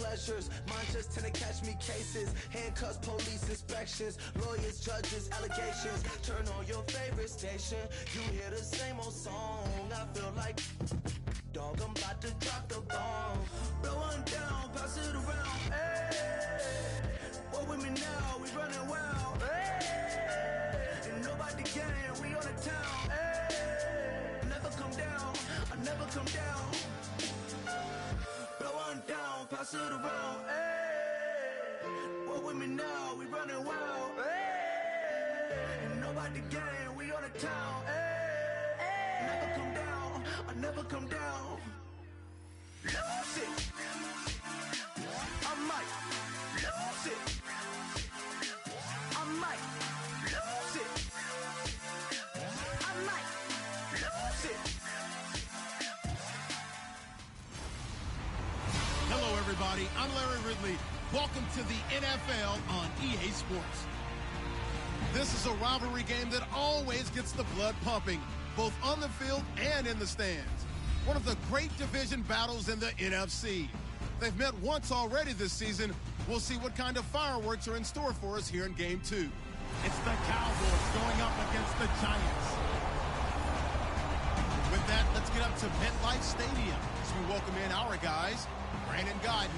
pleasures. Mine just tend to catch me cases. Handcuffs, police inspections, lawyers, judges, allegations. Turn on your favorite station. You hear the same old song. I feel like, dog, I'm about to drop the bomb. Blow one down, pass it around. Hey, what with me now? We running wild. Hey, and nobody gang, we on the town. Hey, never come down, I never come down. Blow one down, pass it around. Hey, what with me now? We running wild. Hey, and nobody gang, we on the town. Hey, never come down, I never come down. Lose it. I might lose it. I might lose it. I might lose it. Hello, everybody. I'm Larry Ridley. Welcome to the NFL on EA Sports. This is a rivalry game that always gets the blood pumping, both on the field and in the stands. One of the great division battles in the NFC. They've met once already this season. We'll see what kind of fireworks are in store for us here in Game 2. It's the Cowboys going up against the Giants. With that, let's get up to MetLife Stadium as we welcome in our guys, Brandon Gaudin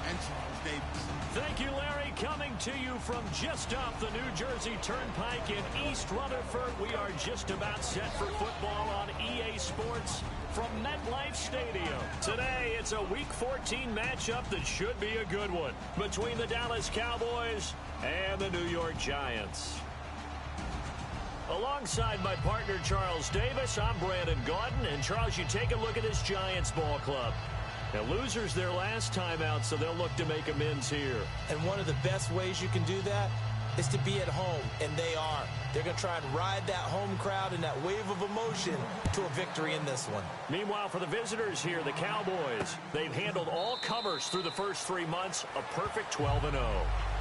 and Charles Davis. Thank you, Larry. Coming to you from just off the New Jersey Turnpike in East Rutherford. We are just about set for football on EA Sports from MetLife Stadium. Today, it's a Week 14 matchup that should be a good one between the Dallas Cowboys and the New York Giants. Alongside my partner, Charles Davis, I'm Brandon Gaudin. And, Charles, you take a look at this Giants ball club. Now, losers their last time out, so they'll look to make amends here. And one of the best ways you can do that is to be at home, and they are. They're going to try and ride that home crowd and that wave of emotion to a victory in this one. Meanwhile, for the visitors here, the Cowboys, they've handled all comers through the first 3 months, a perfect 12-0.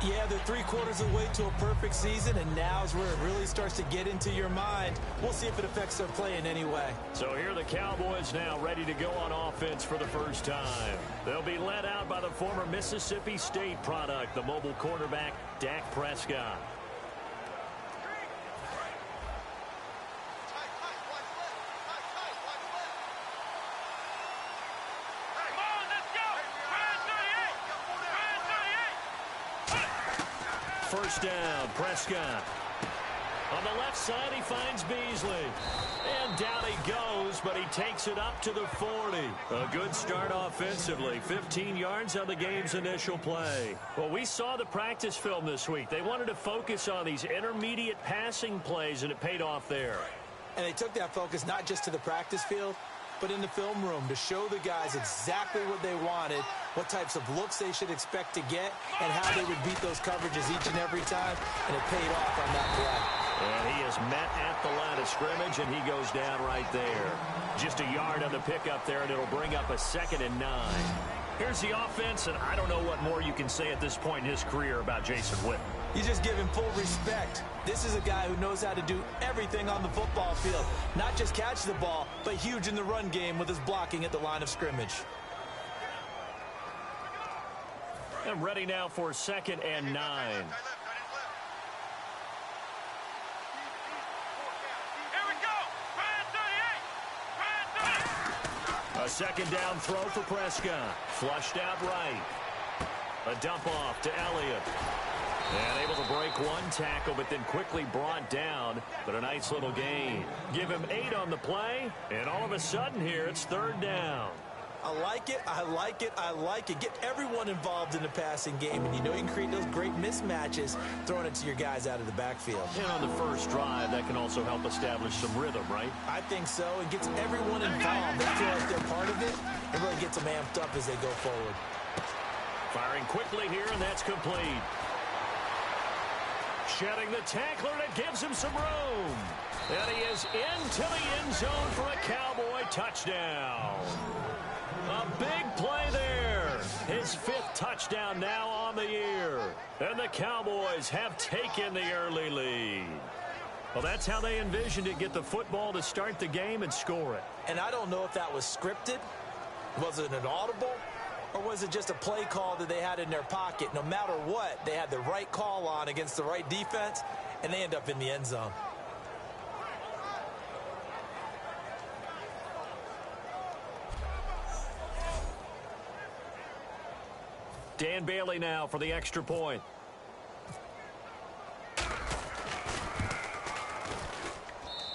Yeah, they're 3/4 of the way to a perfect season, and now's where it really starts to get into your mind. We'll see if it affects their play in any way. So here are the Cowboys now ready to go on offense for the first time. They'll be led out by the former Mississippi State product, the mobile quarterback, Dak Prescott. First down, Prescott. On the left side, he finds Beasley. And down he goes, but he takes it up to the 40. A good start offensively. 15 yards on the game's initial play. Well, we saw the practice film this week. They wanted to focus on these intermediate passing plays, and it paid off there. And they took that focus not just to the practice field, but in the film room to show the guys exactly what they wanted, what types of looks they should expect to get, and how they would beat those coverages each and every time, and it paid off on that play. And he is met at the line of scrimmage, and he goes down right there. Just a yard on the pickup there, and it'll bring up a 2nd and 9. Here's the offense, and I don't know what more you can say at this point in his career about Jason Witten. You just give him full respect. This is a guy who knows how to do everything on the football field. Not just catch the ball, but huge in the run game with his blocking at the line of scrimmage. I'm ready now for 2nd and 9. A 2nd down throw for Prescott. Flushed out right. A dump off to Elliott. And able to break one tackle, but then quickly brought down. But a nice little gain. Give him 8 on the play, and all of a sudden here, it's 3rd down. I like it, I like it, I like it. Get everyone involved in the passing game, and you know you can create those great mismatches throwing it to your guys out of the backfield. And on the first drive, that can also help establish some rhythm, right? I think so. It gets everyone involved. They feel like they're part of it. It really gets them amped up as they go forward. Firing quickly here, and that's complete. Shedding the tackler, and it gives him some room. And he is into the end zone for a Cowboy touchdown. A big play there. His 5th touchdown now on the year. And the Cowboys have taken the early lead. Well, that's how they envisioned it. Get the football to start the game and score it. And I don't know if that was scripted. Was it an audible? Or was it just a play call that they had in their pocket? No matter what, they had the right call on against the right defense, and they end up in the end zone. Dan Bailey now for the extra point.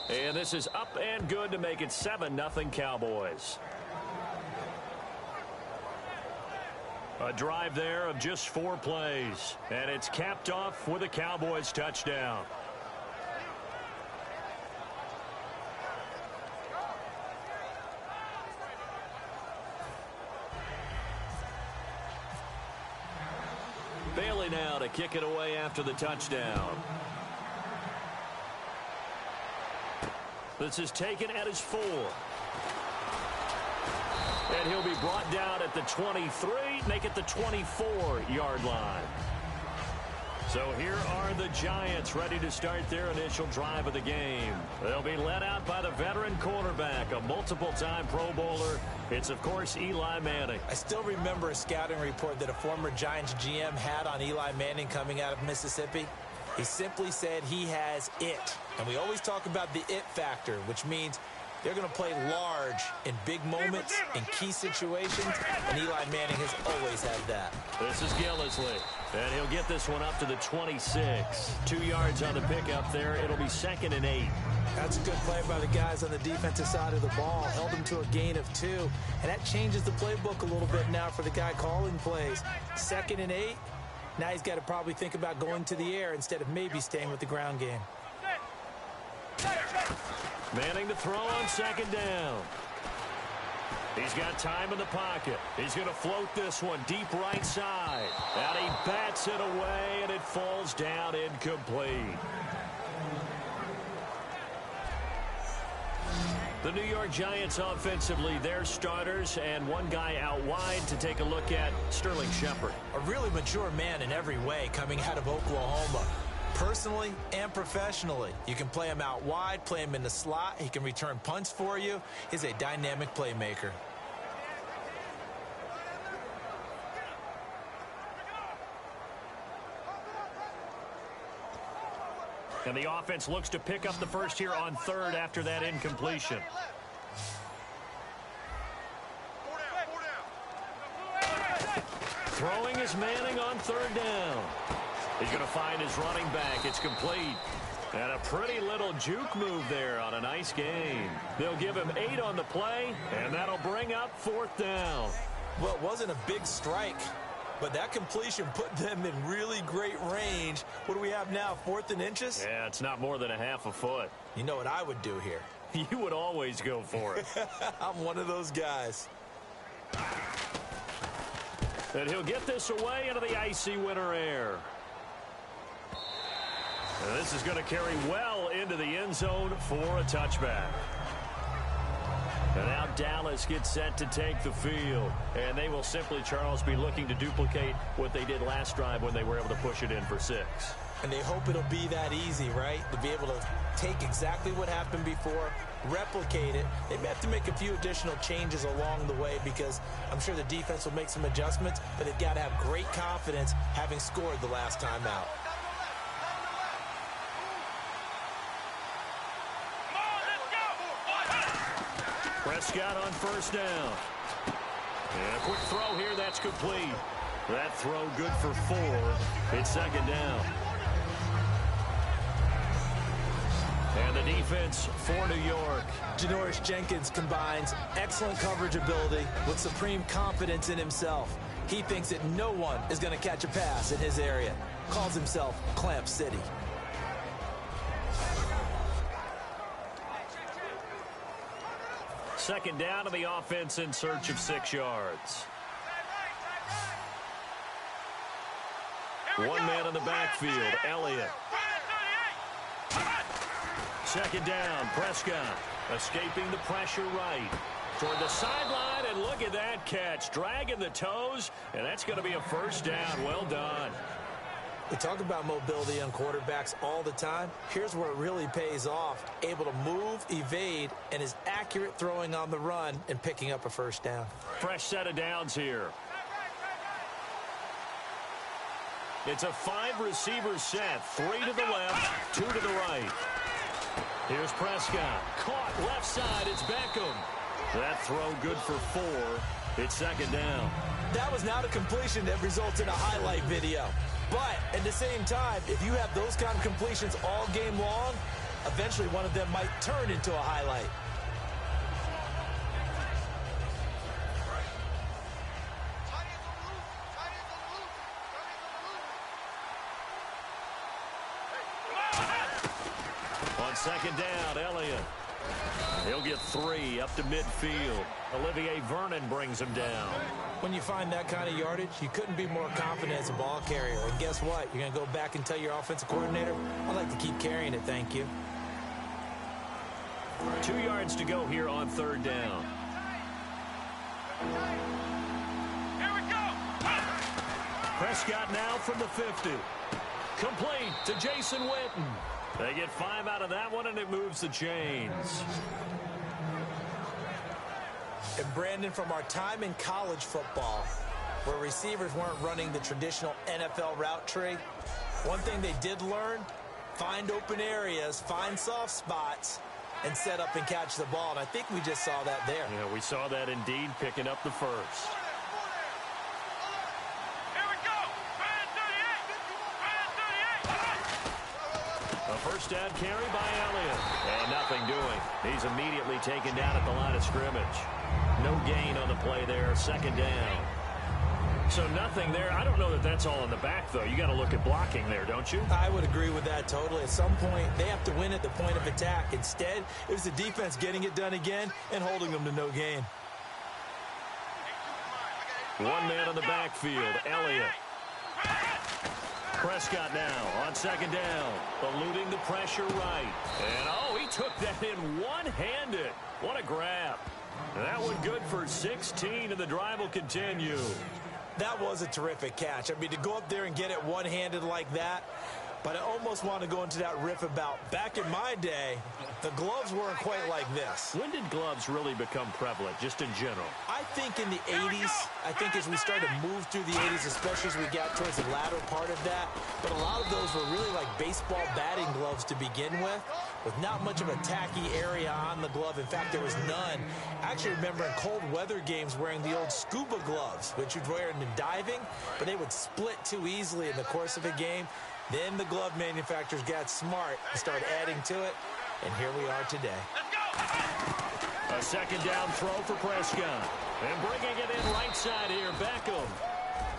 And this is up and good to make it 7-0 Cowboys. A drive there of just 4 plays. And it's capped off with a Cowboys touchdown. Bailey now to kick it away after the touchdown. This is taken at his 4. And he'll be brought down at the 23, make it the 24-yard line. So here are the Giants ready to start their initial drive of the game. They'll be led out by the veteran quarterback, a multiple-time Pro Bowler. It's, of course, Eli Manning. I still remember a scouting report that a former Giants GM had on Eli Manning coming out of Mississippi. He simply said he has it. And we always talk about the it factor, which means they're going to play large in big moments, in key situations, and Eli Manning has always had that. This is Gillislee, and he'll get this one up to the 26. 2 yards on the pickup there. It'll be 2nd and 8. That's a good play by the guys on the defensive side of the ball. Held him to a gain of 2, and that changes the playbook a little bit now for the guy calling plays. 2nd and 8. Now he's got to probably think about going to the air instead of maybe staying with the ground game. Manning to throw on 2nd down. He's got time in the pocket. He's going to float this one deep right side. And he bats it away, and it falls down incomplete. The New York Giants offensively, their starters, and one guy out wide to take a look at, Sterling Shepard. A really mature man in every way coming out of Oklahoma. Personally and professionally, you can play him out wide, play him in the slot. He can return punts for you. He's a dynamic playmaker. And the offense looks to pick up the first here on 3rd after that incompletion. Throwing is Manning on 3rd down. He's going to find his running back. It's complete. And a pretty little juke move there on a nice game. They'll give him 8 on the play, and that'll bring up 4th down. Well, it wasn't a big strike, but that completion put them in really great range. What do we have now, 4th and inches? Yeah, it's not more than a half a foot. You know what I would do here? You would always go for it. I'm one of those guys. And he'll get this away into the icy winter air. And this is going to carry well into the end zone for a touchback. And now Dallas gets set to take the field. And they will simply, Charles, be looking to duplicate what they did last drive when they were able to push it in for 6. And they hope it'll be that easy, right? To be able to take exactly what happened before, replicate it. They may have to make a few additional changes along the way because I'm sure the defense will make some adjustments, but they've got to have great confidence having scored the last time out. Prescott on 1st down. And a quick throw here, that's complete. That throw good for 4. It's 2nd down. And the defense for New York. Janoris Jenkins combines excellent coverage ability with supreme confidence in himself. He thinks that no one is going to catch a pass in his area. Calls himself Clamp City. Second down to the offense in search of 6 yards. One man in the backfield, Elliott. Second down, Prescott escaping the pressure right. Toward the sideline, and look at that catch. Dragging the toes, and that's going to be a 1st down. Well done. We talk about mobility on quarterbacks all the time. Here's where it really pays off. Able to move, evade, and is accurate throwing on the run and picking up a 1st down. Fresh set of downs here. It's a 5-receiver set. 3 to the left, 2 to the right. Here's Prescott. Caught left side. It's Beckham. That throw good for 4. It's second down. That was not a completion that results in a highlight video. But at the same time, if you have those kind of completions all game long, eventually one of them might turn into a highlight. On second down, Elliott. He'll get 3 up to midfield. Olivier Vernon brings him down. When you find that kind of yardage, you couldn't be more confident as a ball carrier. And guess what? You're going to go back and tell your offensive coordinator, I'd like to keep carrying it, thank you. 2 yards to go here on third down. Here we go. Prescott now from the 50. Complete to Jason Witten. They get 5 out of that one, and it moves the chains. And Brandon, from our time in college football, where receivers weren't running the traditional NFL route tree, one thing they did learn, find open areas, find soft spots, and set up and catch the ball. And I think we just saw that there. Yeah, we saw that indeed, picking up the first. A first down carry by Elliott. And nothing doing. He's immediately taken down at the line of scrimmage. No gain on the play there. Second down. So nothing there. I don't know that that's all in the back, though. You got to look at blocking there, don't you? I would agree with that totally. At some point, they have to win at the point of attack. Instead, it was the defense getting it done again and holding them to no gain. 1 man on the backfield. Elliott. Prescott now on second down, eluding the pressure right. And, oh, he took that in one-handed. What a grab. That one good for 16, and the drive will continue. That was a terrific catch. I mean, to go up there and get it one-handed like that, but I almost want to go into that riff about back in my day, the gloves weren't quite like this. When did gloves really become prevalent, just in general? I think in the 80s, I think as we started to move through the 80s, especially as we got towards the latter part of that, but a lot of those were really like baseball batting gloves to begin with not much of a tacky area on the glove. In fact, there was none. I actually remember in cold weather games wearing the old scuba gloves, which you'd wear in the diving, but they would split too easily in the course of a game. Then the glove manufacturers got smart and started adding to it, and here we are today. A second down throw for Prescott. And bringing it in right side here, Beckham.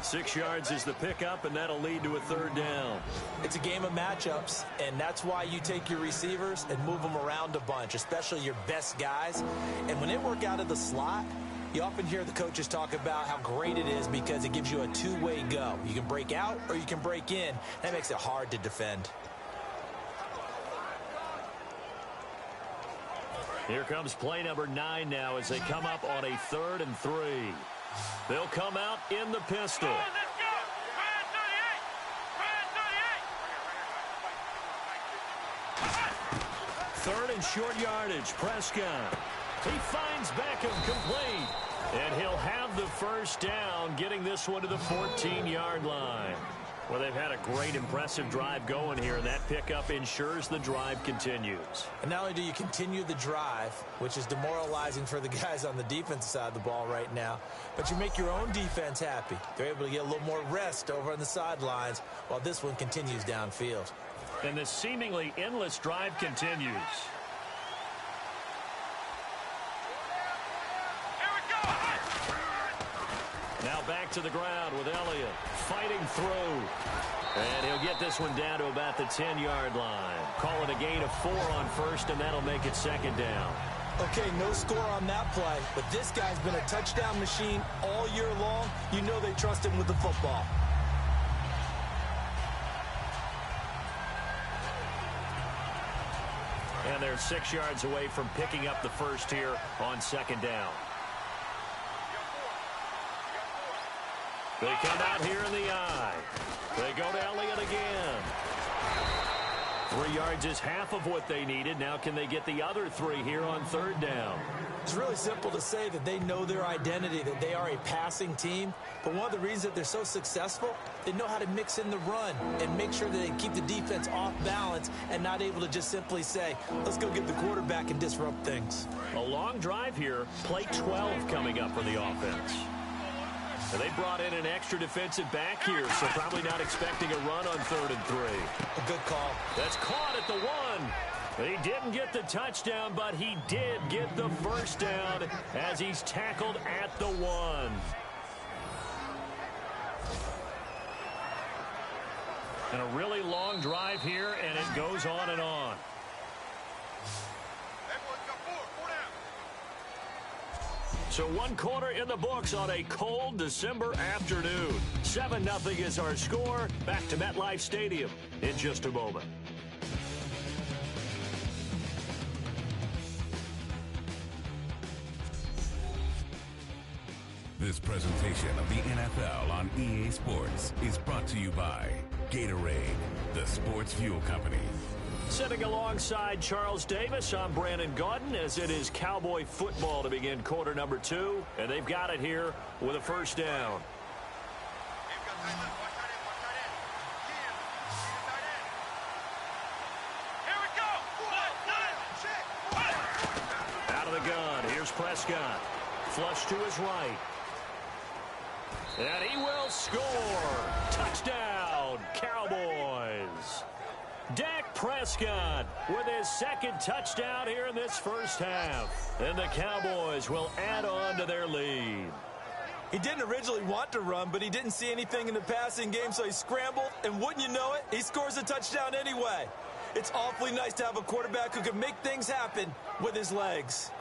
6 yards is the pickup, and that'll lead to a third down. It's a game of matchups, and that's why you take your receivers and move them around a bunch, especially your best guys. And when they work out of the slot, you often hear the coaches talk about how great it is because it gives you a two-way go. You can break out or you can break in. That makes it hard to defend. Here comes play number 9 now as they come up on a 3rd and 3. They'll come out in the pistol. Third and short yardage, Prescott. He finds Beckham complete. And he'll have the first down, getting this one to the 14-yard line. Well, they've had a great, impressive drive going here, and that pickup ensures the drive continues. And not only do you continue the drive, which is demoralizing for the guys on the defensive side of the ball right now, but you make your own defense happy. They're able to get a little more rest over on the sidelines while this one continues downfield. And this seemingly endless drive continues. Now back to the ground with Elliott fighting through. And he'll get this one down to about the 10-yard line. Call it a gain of 4 on first, and that'll make it second down. Okay, no score on that play, but this guy's been a touchdown machine all year long. You know they trust him with the football. And they're 6 yards away from picking up the first here on second down. They come out here in the I. They go to Elliott again. 3 yards is half of what they needed. Now can they get the other 3 here on 3rd down? It's really simple to say that they know their identity, that they are a passing team. But one of the reasons that they're so successful, they know how to mix in the run and make sure that they keep the defense off balance and not able to just simply say, let's go get the quarterback and disrupt things. A long drive here. Play 12 coming up for the offense. And they brought in an extra defensive back here, so probably not expecting a run on 3rd and 3. A good call. That's caught at the 1. He didn't get the touchdown, but he did get the first down as he's tackled at the 1. And a really long drive here, and it goes on and on. So 1 quarter in the books on a cold December afternoon. 7-0 is our score. Back to MetLife Stadium in just a moment. This presentation of the NFL on EA Sports is brought to you by Gatorade, the sports fuel company. Sitting alongside Charles Davis, I'm Brandon Gaudin, as it is Cowboy football to begin quarter number 2, and they've got it here with a first down. Out of the gun, here's Prescott. Flush to his right. And he will score. Touchdown, Cowboys. Dak Prescott with his 2nd touchdown here in this first half. And the Cowboys will add on to their lead. He didn't originally want to run, but he didn't see anything in the passing game, so he scrambled, and wouldn't you know it, he scores a touchdown anyway. It's awfully nice to have a quarterback who can make things happen with his legs.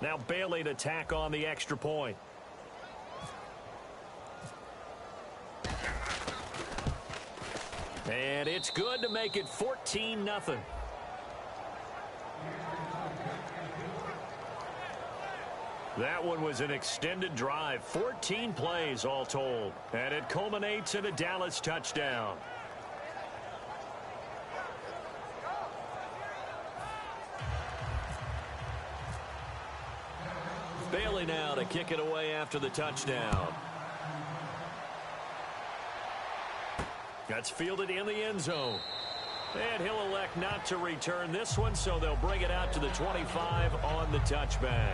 Now Bailey to tack on the extra point. And it's good to make it 14-0. That one was an extended drive, 14 plays all told, and it culminates in a Dallas touchdown. Bailey now to kick it away after the touchdown. That's fielded in the end zone. And he'll elect not to return this one, so they'll bring it out to the 25 on the touchback.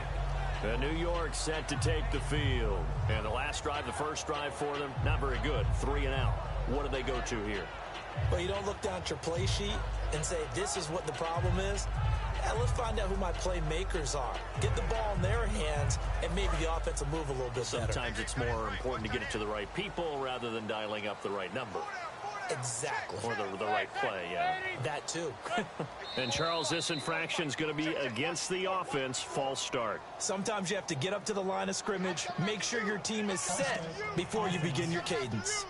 And New York set to take the field. And the last drive, the first drive for them, not very good. 3 and out. What do they go to here? Well, you don't look down at your play sheet and say, this is what the problem is. Let's find out who my playmakers are. Get the ball in their hands, and maybe the offense will move a little bit better. Sometimes it's more important to get it to the right people rather than dialing up the right number. Exactly. Or the right play, yeah. That too. And, Charles, this infraction's going to be against the offense, false start. Sometimes you have to get up to the line of scrimmage, make sure your team is set before you begin your cadence.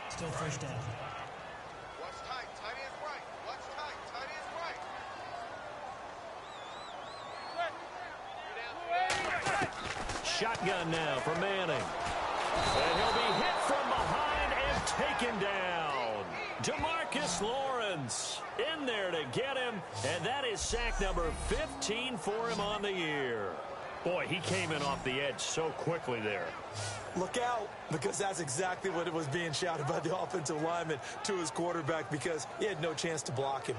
Still first down. Watch tight. Tight end's right. Watch tight. Tight end's right. Shotgun now for Manning. And he'll be hit from behind and taken down. DeMarcus Lawrence in there to get him. And that is sack number 15 for him on the year. Boy, he came in off the edge so quickly there. Look out, because that's exactly what it was being shouted by the offensive lineman to his quarterback, because he had no chance to block him.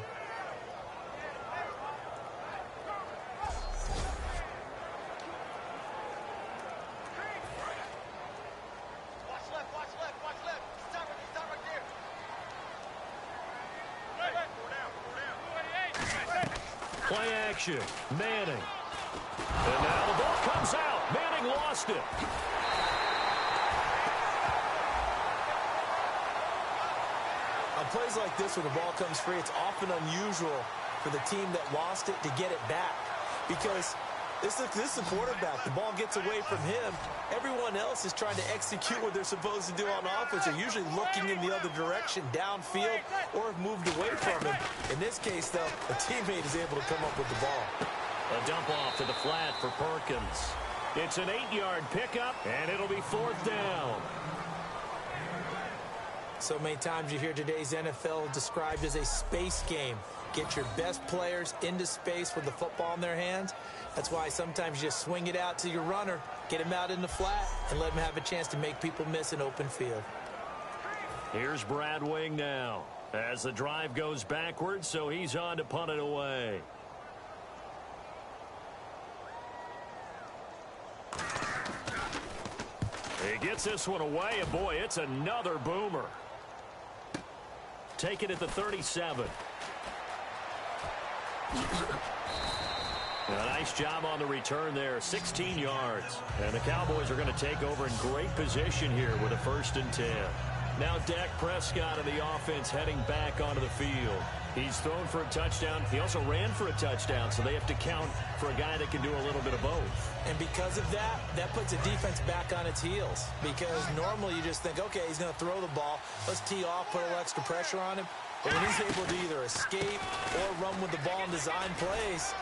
Watch left. Watch left. Watch left. Stop right there. Play action. Manning. And now the ball comes out. Manning lost it. On plays like this where the ball comes free, it's often unusual for the team that lost it to get it back, because This is the quarterback. The ball gets away from him. Everyone else is trying to execute what they're supposed to do on offense. They're usually looking in the other direction, downfield, or have moved away from him. In this case, though, a teammate is able to come up with the ball. A dump off to the flat for Perkins. It's an 8-yard pickup, and it'll be 4th down. So many times you hear today's NFL described as a space game. Get your best players into space with the football in their hands. That's why sometimes you just swing it out to your runner, get him out in the flat, and let him have a chance to make people miss an open field. Here's Brad Wing now as the drive goes backwards, so he's on to punt it away. He gets this one away, and boy, it's another boomer. Take it at the 37. A nice job on the return there, 16 yards. And the Cowboys are going to take over in great position here with a 1st and 10. Now Dak Prescott of the offense heading back onto the field. He's thrown for a touchdown. He also ran for a touchdown, so they have to count for a guy that can do a little bit of both. And because of that, that puts the defense back on its heels. Because normally you just think, okay, he's going to throw the ball. Let's tee off, put a little extra pressure on him. But when he's able to either escape or run with the ball and design plays,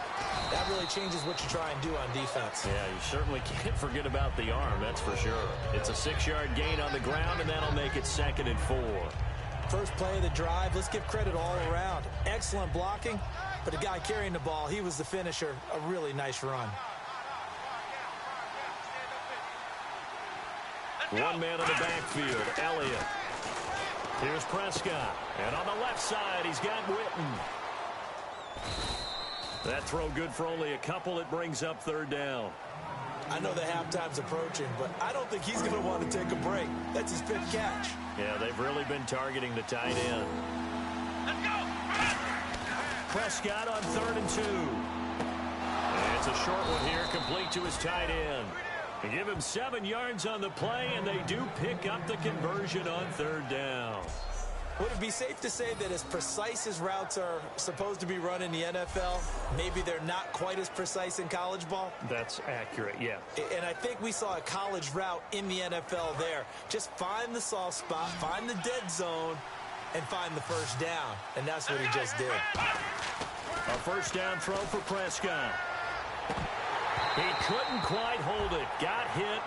that really changes what you try and do on defense. Yeah, you certainly can't forget about the arm, that's for sure. It's a 6-yard gain on the ground, and that'll make it 2nd and 4. First play of the drive, let's give credit all around. Excellent blocking, but the guy carrying the ball, he was the finisher. A really nice run. One man in the backfield, Elliott. Here's Prescott, and on the left side, he's got Witten. That throw good for only a couple. It brings up 3rd down. I know the halftime's approaching, but I don't think he's going to want to take a break. That's his 5th catch. Yeah, they've really been targeting the tight end. Let's go! Prescott on 3rd and 2. And it's a short one here, complete to his tight end. They give him 7 yards on the play, and they do pick up the conversion on 3rd down. Would it be safe to say that as precise as routes are supposed to be run in the NFL, maybe they're not quite as precise in college ball? That's accurate, yeah. And I think we saw a college route in the NFL there. Just find the soft spot, find the dead zone, and find the 1st down. And that's what he just did. A 1st down throw for Prescott. He couldn't quite hold it. Got hit.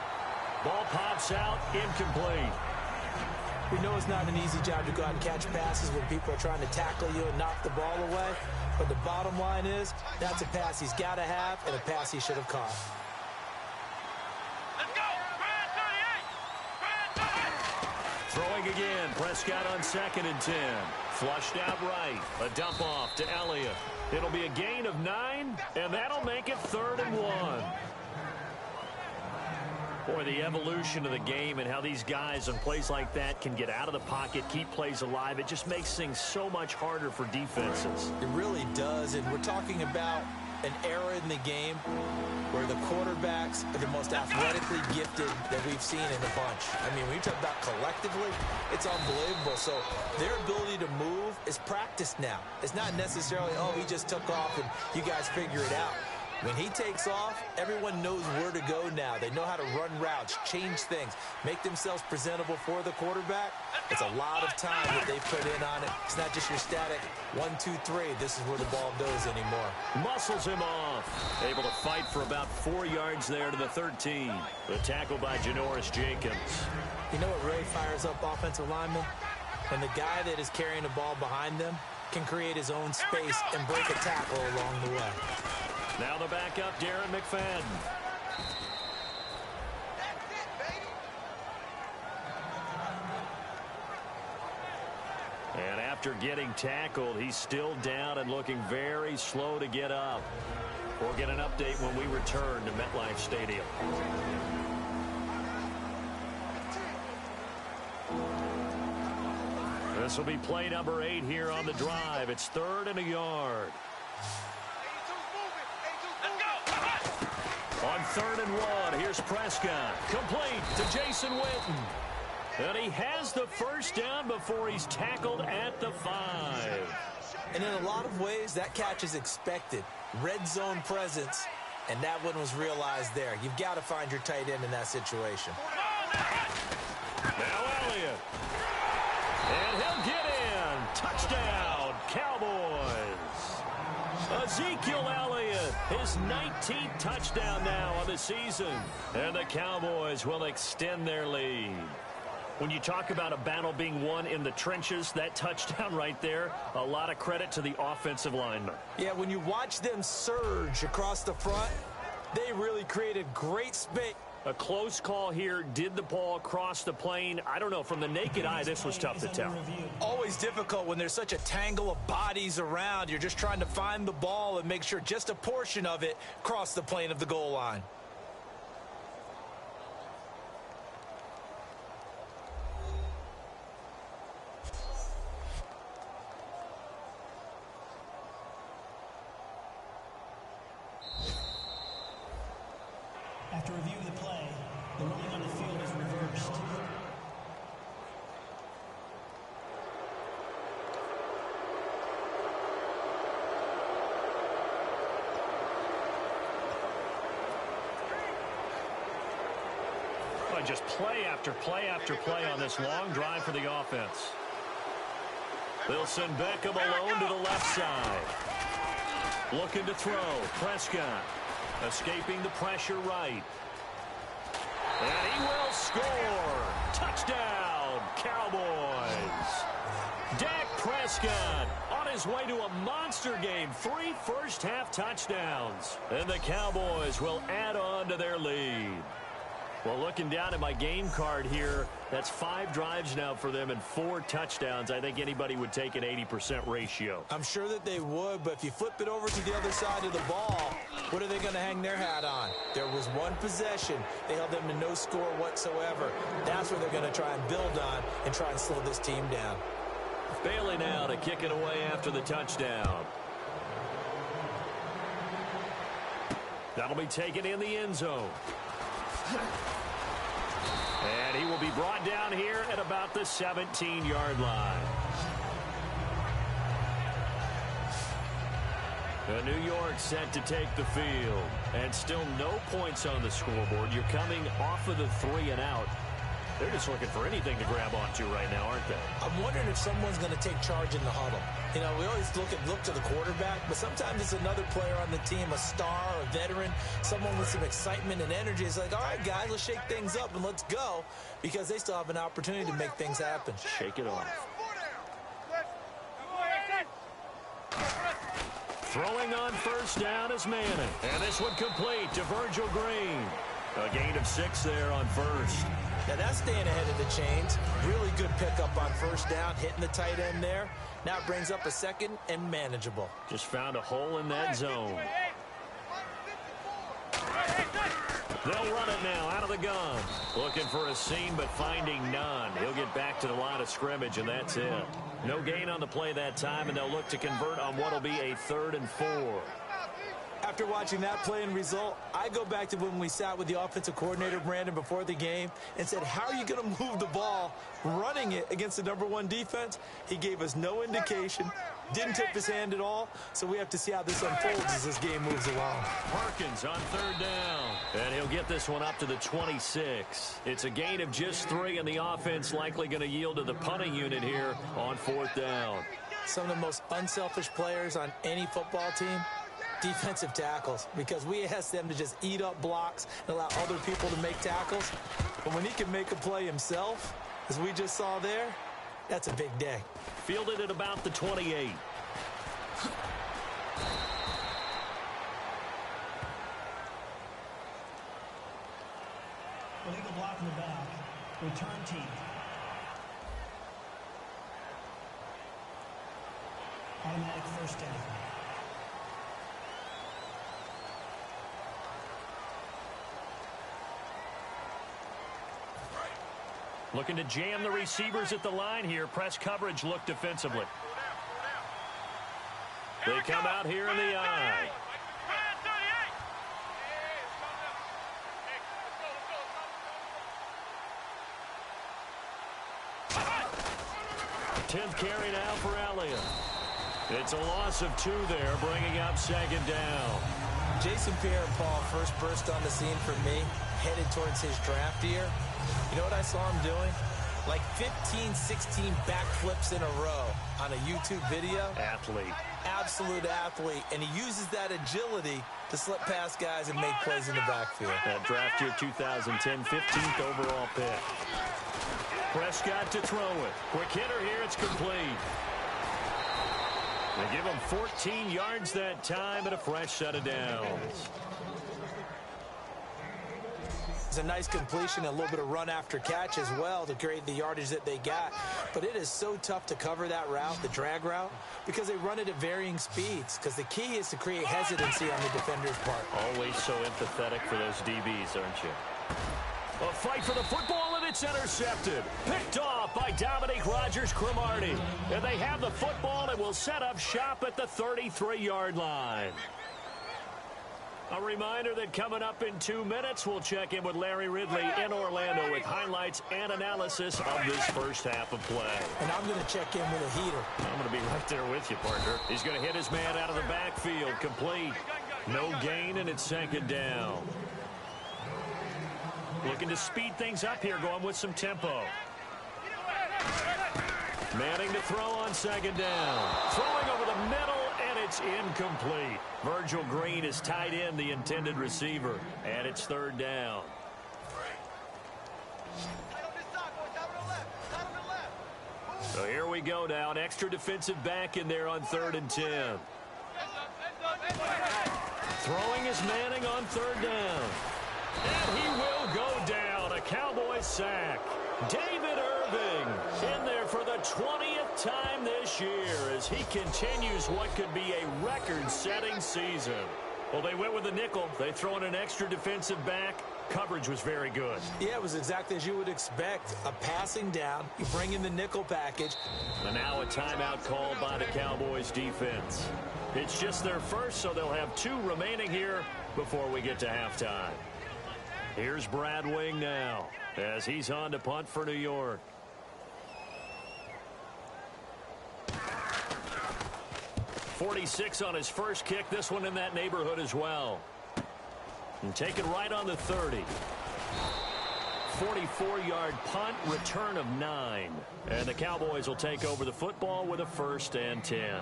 Ball pops out. Incomplete. We know it's not an easy job to go out and catch passes when people are trying to tackle you and knock the ball away. But the bottom line is, that's a pass he's got to have and a pass he should have caught. Let's go! Brad 38! Throwing again. Prescott on 2nd and 10. Flushed out right. A dump off to Elliott. It'll be a gain of 9, and that'll make it 3rd and 1. Boy, the evolution of the game and how these guys on plays like that can get out of the pocket, keep plays alive, it just makes things so much harder for defenses. It really does, and we're talking about an era in the game where the quarterbacks are the most athletically gifted that we've seen in a bunch. I mean, when you talk about collectively, it's unbelievable. So their ability to move is practiced now. It's not necessarily, oh, he just took off and you guys figure it out. When he takes off, everyone knows where to go now. They know how to run routes, change things, make themselves presentable for the quarterback. It's a lot of time that they put in on it. It's not just your static 1, 2, 3. This is where the ball goes anymore. Muscles him off. Able to fight for about 4 yards there to the 13. The tackle by Janoris Jacobs. You know what really fires up offensive linemen? When the guy that is carrying the ball behind them can create his own space and break a tackle along the way. Now the backup, Darren McFadden. That's it, baby! And after getting tackled, he's still down and looking very slow to get up. We'll get an update when we return to MetLife Stadium. This will be play number 8 here on the drive. It's 3rd and a yard. On 3rd and 1, here's Prescott. Complete to Jason Witten. And he has the 1st down before he's tackled at the 5. And in a lot of ways, that catch is expected. Red zone presence. And that one was realized there. You've got to find your tight end in that situation. Now Elliott. And he'll get in. Touchdown, Cowboys. Ezekiel Elliott, his 19th touchdown now on the season. And the Cowboys will extend their lead. When you talk about a battle being won in the trenches, that touchdown right there, a lot of credit to the offensive linemen. Yeah, when you watch them surge across the front, they really created great space. A close call here. Did the ball cross the plane? I don't know. From the naked eye, this was tough to tell. Always difficult when there's such a tangle of bodies around. You're just trying to find the ball and make sure just a portion of it crossed the plane of the goal line. After review of the play, the ruling on the field is reversed. Just play after play after play on this long drive for the offense. They'll send Beckham alone to the left side. Looking to throw. Prescott escaping the pressure right. And he will score. Touchdown, Cowboys. Dak Prescott on his way to a monster game. 3 first-half touchdowns. And the Cowboys will add on to their lead. Well, looking down at my game card here, that's 5 drives now for them and 4 touchdowns. I think anybody would take an 80% ratio. I'm sure that they would, but if you flip it over to the other side of the ball, what are they going to hang their hat on? There was one possession. They held them to no score whatsoever. That's what they're going to try and build on and try and slow this team down. Bailey now to kick it away after the touchdown. That'll be taken in the end zone. And he will be brought down here at about the 17-yard line. New York set to take the field. And still no points on the scoreboard. You're coming off of the 3 and out. They're just looking for anything to grab onto right now, aren't they? I'm wondering if someone's going to take charge in the huddle. You know, we always look to the quarterback, but sometimes it's another player on the team, a star, a veteran, someone with some excitement and energy. It's like, all right, guys, let's shake things up and let's go, because they still have an opportunity to make things happen. Shake it off. Throwing on first down is Manning. And this one complete to Virgil Green. A gain of 6 there on first. Now that's staying ahead of the chains. Really good pickup on first down, hitting the tight end there. Now it brings up a second and manageable. Just found a hole in that zone. They'll run it now out of the gun. Looking for a seam, but finding none. He'll get back to the line of scrimmage, and that's it. No gain on the play that time, and they'll look to convert on what will be a 3rd and 4. After watching that play and result, I go back to when we sat with the offensive coordinator, Brandon, before the game and said, how are you going to move the ball running it against the #1 defense? He gave us no indication, didn't tip his hand at all, so we have to see how this unfolds as this game moves along. Perkins on 3rd down, and he'll get this one up to the 26. It's a gain of just 3, and the offense likely going to yield to the punting unit here on 4th down. Some of the most unselfish players on any football team, defensive tackles, because we ask them to just eat up blocks and allow other people to make tackles. But when he can make a play himself, as we just saw there, that's a big day. Fielded at about the 28. Illegal block in the back. Return team. Automatic first down. Looking to jam the receivers at the line here. Press coverage look defensively. They come out here in the eye. Tenth carry now for Elliott. It's a loss of 2 there, bringing up 2nd down. Jason Pierre-Paul first burst on the scene for me, headed towards his draft year. You know what I saw him doing? Like 15, 16 backflips in a row on a YouTube video. Athlete. Absolute athlete. And he uses that agility to slip past guys and make plays in the backfield. That draft year 2010, 15th overall pick. Prescott to throw it. Quick hitter here. It's complete. They give him 14 yards that time and a fresh set of downs. It's a nice completion, a little bit of run after catch as well to create the yardage that they got. But it is so tough to cover that route, the drag route, because they run it at varying speeds. Because the key is to create hesitancy on the defender's part. Always so empathetic for those DBs, aren't you? A fight for the football, and it's intercepted. Picked off by Dominique Rodgers-Cromartie. And they have the football and will set up shop at the 33-yard line. A reminder that coming up in 2 minutes, we'll check in with Larry Ridley in Orlando with highlights and analysis of this first half of play. And I'm going to check in with a heater. I'm going to be right there with you, partner. He's going to hit his man out of the backfield. Complete. No gain, and it's second down. Looking to speed things up here, going with some tempo. Manning to throw on second down. Throwing over the middle, and it's incomplete. Virgil Green is tied in, the intended receiver, and it's third down. So here we go now. An extra defensive back in there on 3rd and 10. Throwing is Manning on third down. And he will go down. A Cowboys sack. David Irving in there for the 20th time this year as he continues what could be a record-setting season. Well, they went with a nickel. They throw in an extra defensive back. Coverage was very good. Yeah, it was exactly as you would expect. A passing down. You bring in the nickel package. And now a timeout called by the Cowboys defense. It's just their first, so they'll have 2 remaining here before we get to halftime. Here's Brad Wing now as he's on to punt for New York. .46 on his first kick. This one in that neighborhood as well. And taken right on the 30. 44-yard punt, return of 9. And the Cowboys will take over the football with a 1st and 10.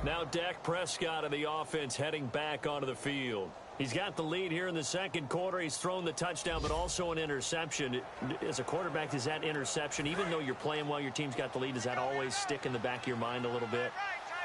Now Dak Prescott of the offense heading back onto the field. He's got the lead here in the second quarter. He's thrown the touchdown, but also an interception. As a quarterback, does that interception, even though you're playing while your team's got the lead, does that always stick in the back of your mind a little bit?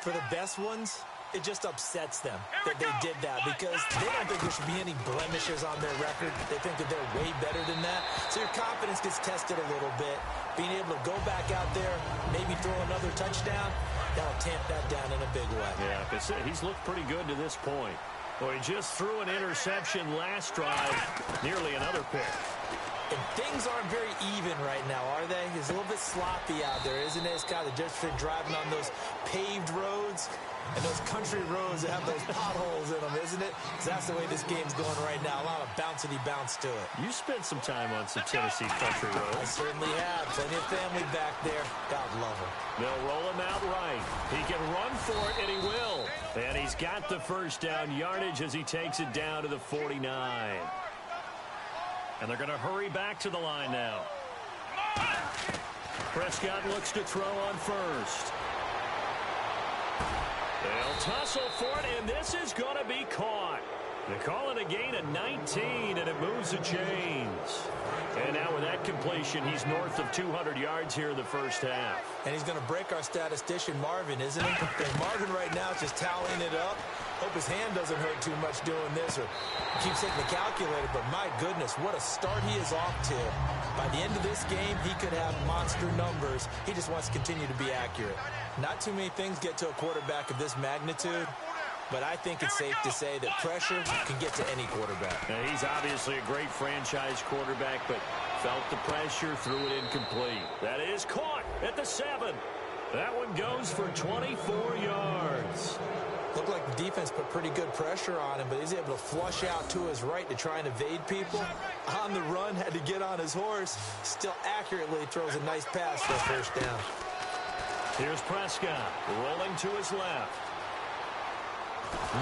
For the best ones, it just upsets them that they did that because they don't think there should be any blemishes on their record. They think that they're way better than that. So your confidence gets tested a little bit. Being able to go back out there, maybe throw another touchdown, that'll tamp that down in a big way. Yeah, because he's looked pretty good to this point. Well, he just threw an interception last drive, nearly another pick. And things aren't very even right now, are they? It's a little bit sloppy out there, isn't it? It's kind of just been driving on those paved roads and those country roads that have those potholes in them, isn't it? Because that's the way this game's going right now. A lot of bouncy bounce to it. You spent some time on some Tennessee country roads. I certainly have. Plenty of family back there. God love them. They'll roll him out right. He can run for it, and he will. And he's got the first down yardage as he takes it down to the 49. And they're going to hurry back to the line now. Prescott looks to throw on first. They'll tussle for it, and this is going to be caught. They call it a gain of 19, and it moves the chains. And now with that completion, he's north of 200 yards here in the first half. And he's going to break our statistician, Marvin, isn't he? And Marvin right now is just tallying it up. Hope his hand doesn't hurt too much doing this or keeps taking the calculator, but my goodness, what a start he is off to. By the end of this game, he could have monster numbers. He just wants to continue to be accurate. Not too many things get to a quarterback of this magnitude, but I think it's safe to say that pressure can get to any quarterback. Now, he's obviously a great franchise quarterback, but felt the pressure, threw it incomplete. That is caught at the 7. That one goes for 24 yards. Looked like the defense put pretty good pressure on him, but he's able to flush out to his right to try and evade people. On the run, had to get on his horse. Still accurately throws a nice pass for a first down. Here's Prescott rolling to his left.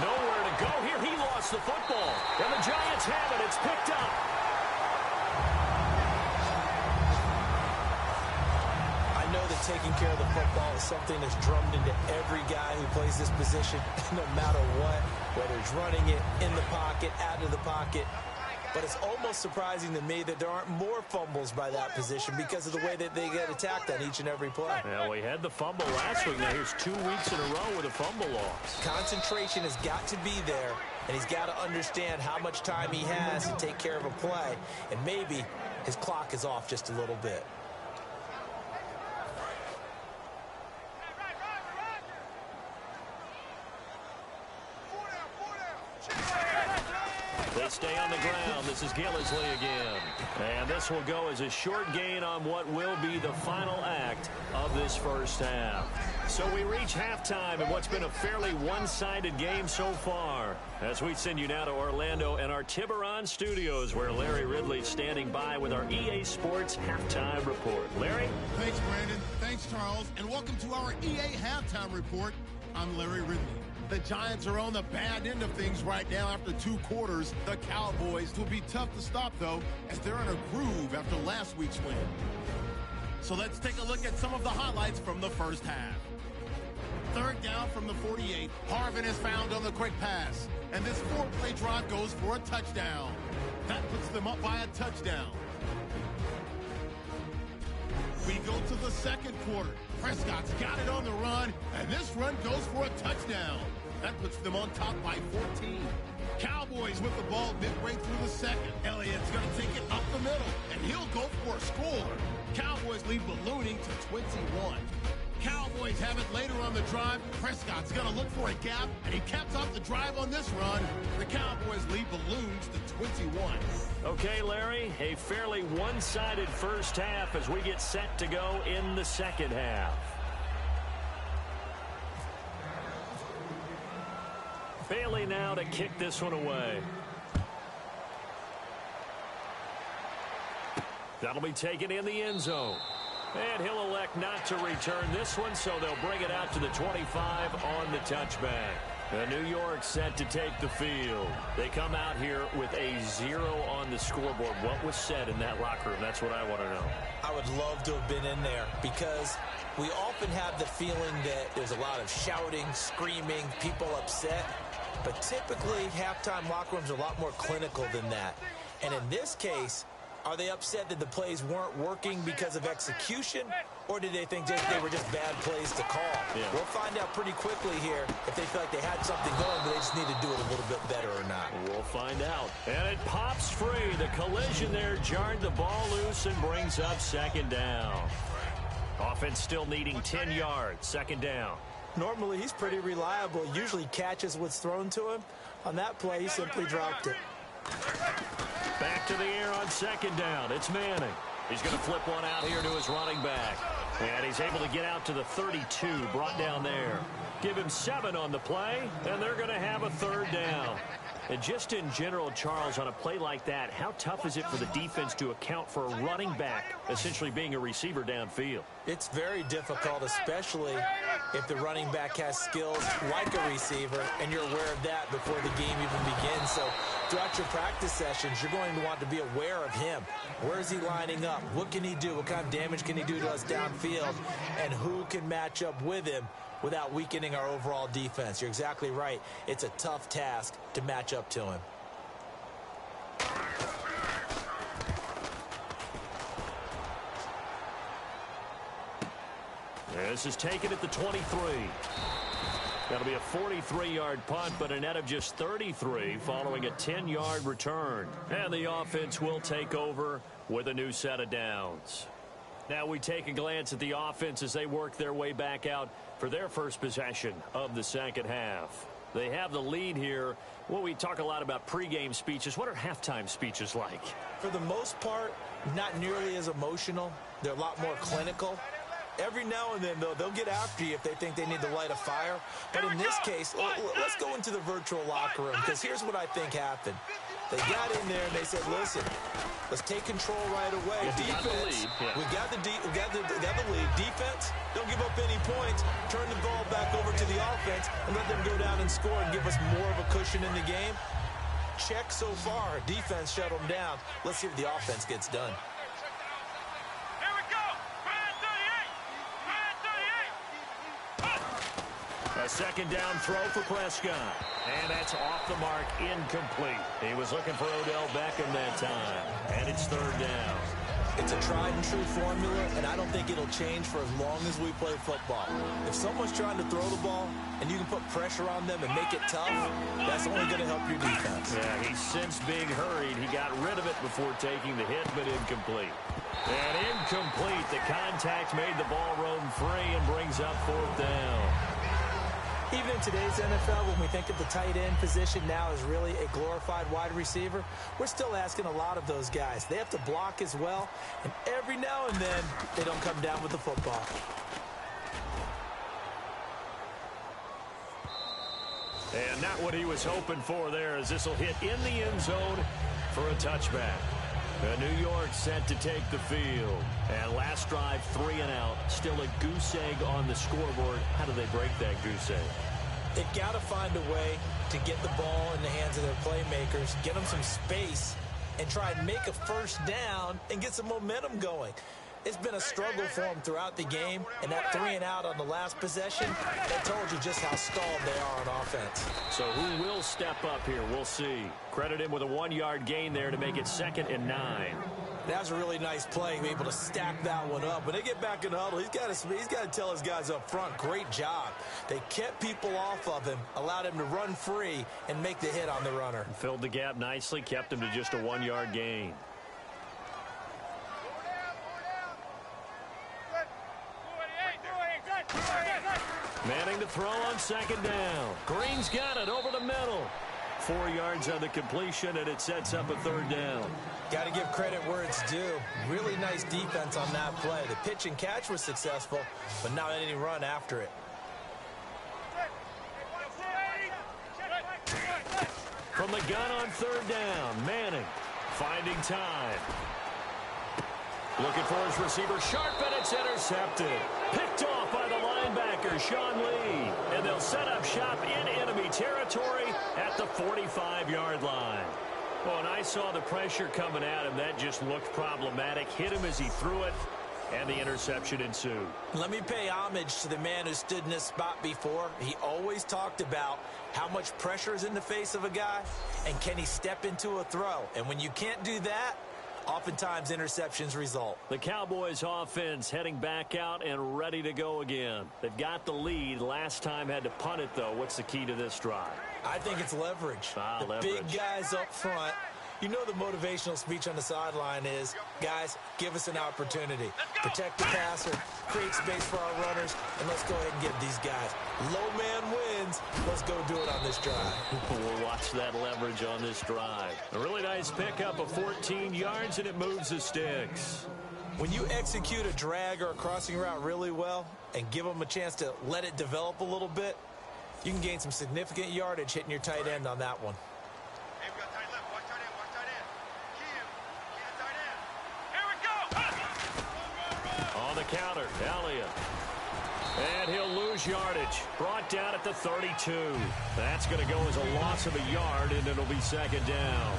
Nowhere to go here. He lost the football. And the Giants have it. It's picked up. I know that taking care of the football is something that's drummed into every guy who plays this position, no matter what, whether it's running it, in the pocket, out of the pocket. But it's almost surprising to me that there aren't more fumbles by that position because of the way that they get attacked on each and every play. Well, we had the fumble last week. Now here's 2 weeks in a row with a fumble loss. Concentration has got to be there, and he's got to understand how much time he has to take care of a play, and maybe his clock is off just a little bit. They stay on the ground. This is Gillisley again. And this will go as a short gain on what will be the final act of this first half. So we reach halftime in what's been a fairly one-sided game so far. As we send you now to Orlando and our Tiburon studios, where Larry Ridley's standing by with our EA Sports Halftime Report. Larry? Thanks, Brandon. Thanks, Charles. And welcome to our EA Halftime Report. I'm Larry Ridley. The Giants are on the bad end of things right now after 2 quarters. The Cowboys will be tough to stop, though, as they're in a groove after last week's win. So let's take a look at some of the highlights from the first half. 3rd down from the 48. Harvin is found on the quick pass. And this 4-play drive goes for a touchdown. That puts them up by a touchdown. We go to the 2nd quarter. Prescott's got it on the run, and this run goes for a touchdown. That puts them on top by 14. Cowboys with the ball midway through the 2nd. Elliott's going to take it up the middle, and he'll go for a score. Cowboys lead ballooning to 21. Cowboys have it later on the drive. Prescott's going to look for a gap, and he caps off the drive on this run. The Cowboys lead balloons to 21. Okay, Larry, a fairly one-sided first half as we get set to go in the second half. Bailey now to kick this one away. That'll be taken in the end zone. And he'll elect not to return this one, so they'll bring it out to the 25 on the touchback. New York set to take the field. They come out here with a 0 on the scoreboard. What was said in that locker room? That's what I want to know. I would love to have been in there because we often have the feeling that there's a lot of shouting, screaming, people upset. But typically, halftime locker rooms are a lot more clinical than that. And in this case, are they upset that the plays weren't working because of execution, or did they think they were just bad plays to call? Yeah. We'll find out pretty quickly here if they feel like they had something going, but they just need to do it a little bit better or not. We'll find out. And it pops free. The collision there jarred the ball loose and brings up 2nd down. Offense still needing 10 yards. 2nd down. Normally, he's pretty reliable. Usually catches what's thrown to him. On that play, he simply dropped it. Back to the air on 2nd down. It's Manning. He's going to flip one out here to his running back. And he's able to get out to the 32, brought down there. Give him 7 on the play, and they're going to have a 3rd down. And just in general, Charles, on a play like that, how tough is it for the defense to account for a running back essentially being a receiver downfield? It's very difficult, especially if the running back has skills like a receiver, and you're aware of that before the game even begins. So throughout your practice sessions, you're going to want to be aware of him. Where is he lining up? What can he do? What kind of damage can he do to us downfield? And who can match up with him without weakening our overall defense? You're exactly right. It's a tough task to match up to him. This is taken at the 23. That'll be a 43-yard punt, but a net of just 33 following a 10-yard return. And the offense will take over with a new set of downs. Now we take a glance at the offense as they work their way back out for their first possession of the second half. They have the lead here. Well, we talk a lot about pregame speeches. What are halftime speeches like? For the most part, not nearly as emotional. They're a lot more clinical. Every now and then, though, they'll get after you if they think they need to light a fire. But in this case, let's go into the virtual locker room, because here's what I think happened. They got in there and they said, listen, let's take control right away. Defense, we got the lead. Defense, don't give up any points. Turn the ball back over to the offense and let them go down and score and give us more of a cushion in the game. Check so far. Defense shut them down. Let's see if the offense gets done. A second down throw for Prescott. And that's off the mark, incomplete. He was looking for Odell Beckham that time. And it's third down. It's a tried and true formula, and I don't think it'll change for as long as we play football. If someone's trying to throw the ball and you can put pressure on them and make it tough, that's only going to help your defense. Yeah, he's since being hurried. He got rid of it before taking the hit, but incomplete. And incomplete. The contact made the ball roam free and brings up fourth down. Even in today's NFL, when we think of the tight end position now as really a glorified wide receiver, we're still asking a lot of those guys. They have to block as well, and every now and then, they don't come down with the football. And not what he was hoping for there, as this will hit in the end zone for a touchback. New York set to take the field. And last drive, 3 and out. Still a goose egg on the scoreboard. How do they break that goose egg? They've got to find a way to get the ball in the hands of their playmakers, get them some space, and try and make a first down and get some momentum going. It's been a struggle for them throughout the game, and that 3 and out on the last possession, that told you just how stalled they are on offense. So who will step up here? We'll see. Credit him with a 1-yard gain there to make it 2nd and 9. That was a really nice play, able to stack that one up. When they get back in the huddle, he's got to tell his guys up front, great job. They kept people off of him, allowed him to run free and make the hit on the runner. Filled the gap nicely, kept him to just a 1-yard gain. Manning to throw on 2nd down. Green's got it over the middle. 4 yards on the completion, and it sets up a 3rd down. Got to give credit where it's due. Really nice defense on that play. The pitch and catch was successful, but not any run after it. From the gun on 3rd down, Manning finding time. Looking for his receiver, sharp, and it's intercepted. Picked off by the linebacker, Sean Lee. And they'll set up shop in enemy territory at the 45-yard line. Well, and I saw the pressure coming at him. That just looked problematic. Hit him as he threw it, and the interception ensued. Let me pay homage to the man who stood in this spot before. He always talked about how much pressure is in the face of a guy, and can he step into a throw. And when you can't do that, oftentimes interceptions result. The Cowboys offense heading back out and ready to go again. They've got the lead. Last time had to punt it, though. What's the key to this drive? I think it's leverage. Leverage. Big guys up front. You know the motivational speech on the sideline is, guys, give us an opportunity. Protect the passer, create space for our runners, and let's go ahead and give these guys. Low man wins. Let's go do it on this drive. We'll watch that leverage on this drive. A really nice pickup of 14 yards, and it moves the sticks. When you execute a drag or a crossing route really well and give them a chance to let it develop a little bit, you can gain some significant yardage hitting your tight end on that one. Counter, Elliott. And he'll lose yardage. Brought down at the 32. That's going to go as a loss of a yard, and it'll be 2nd down.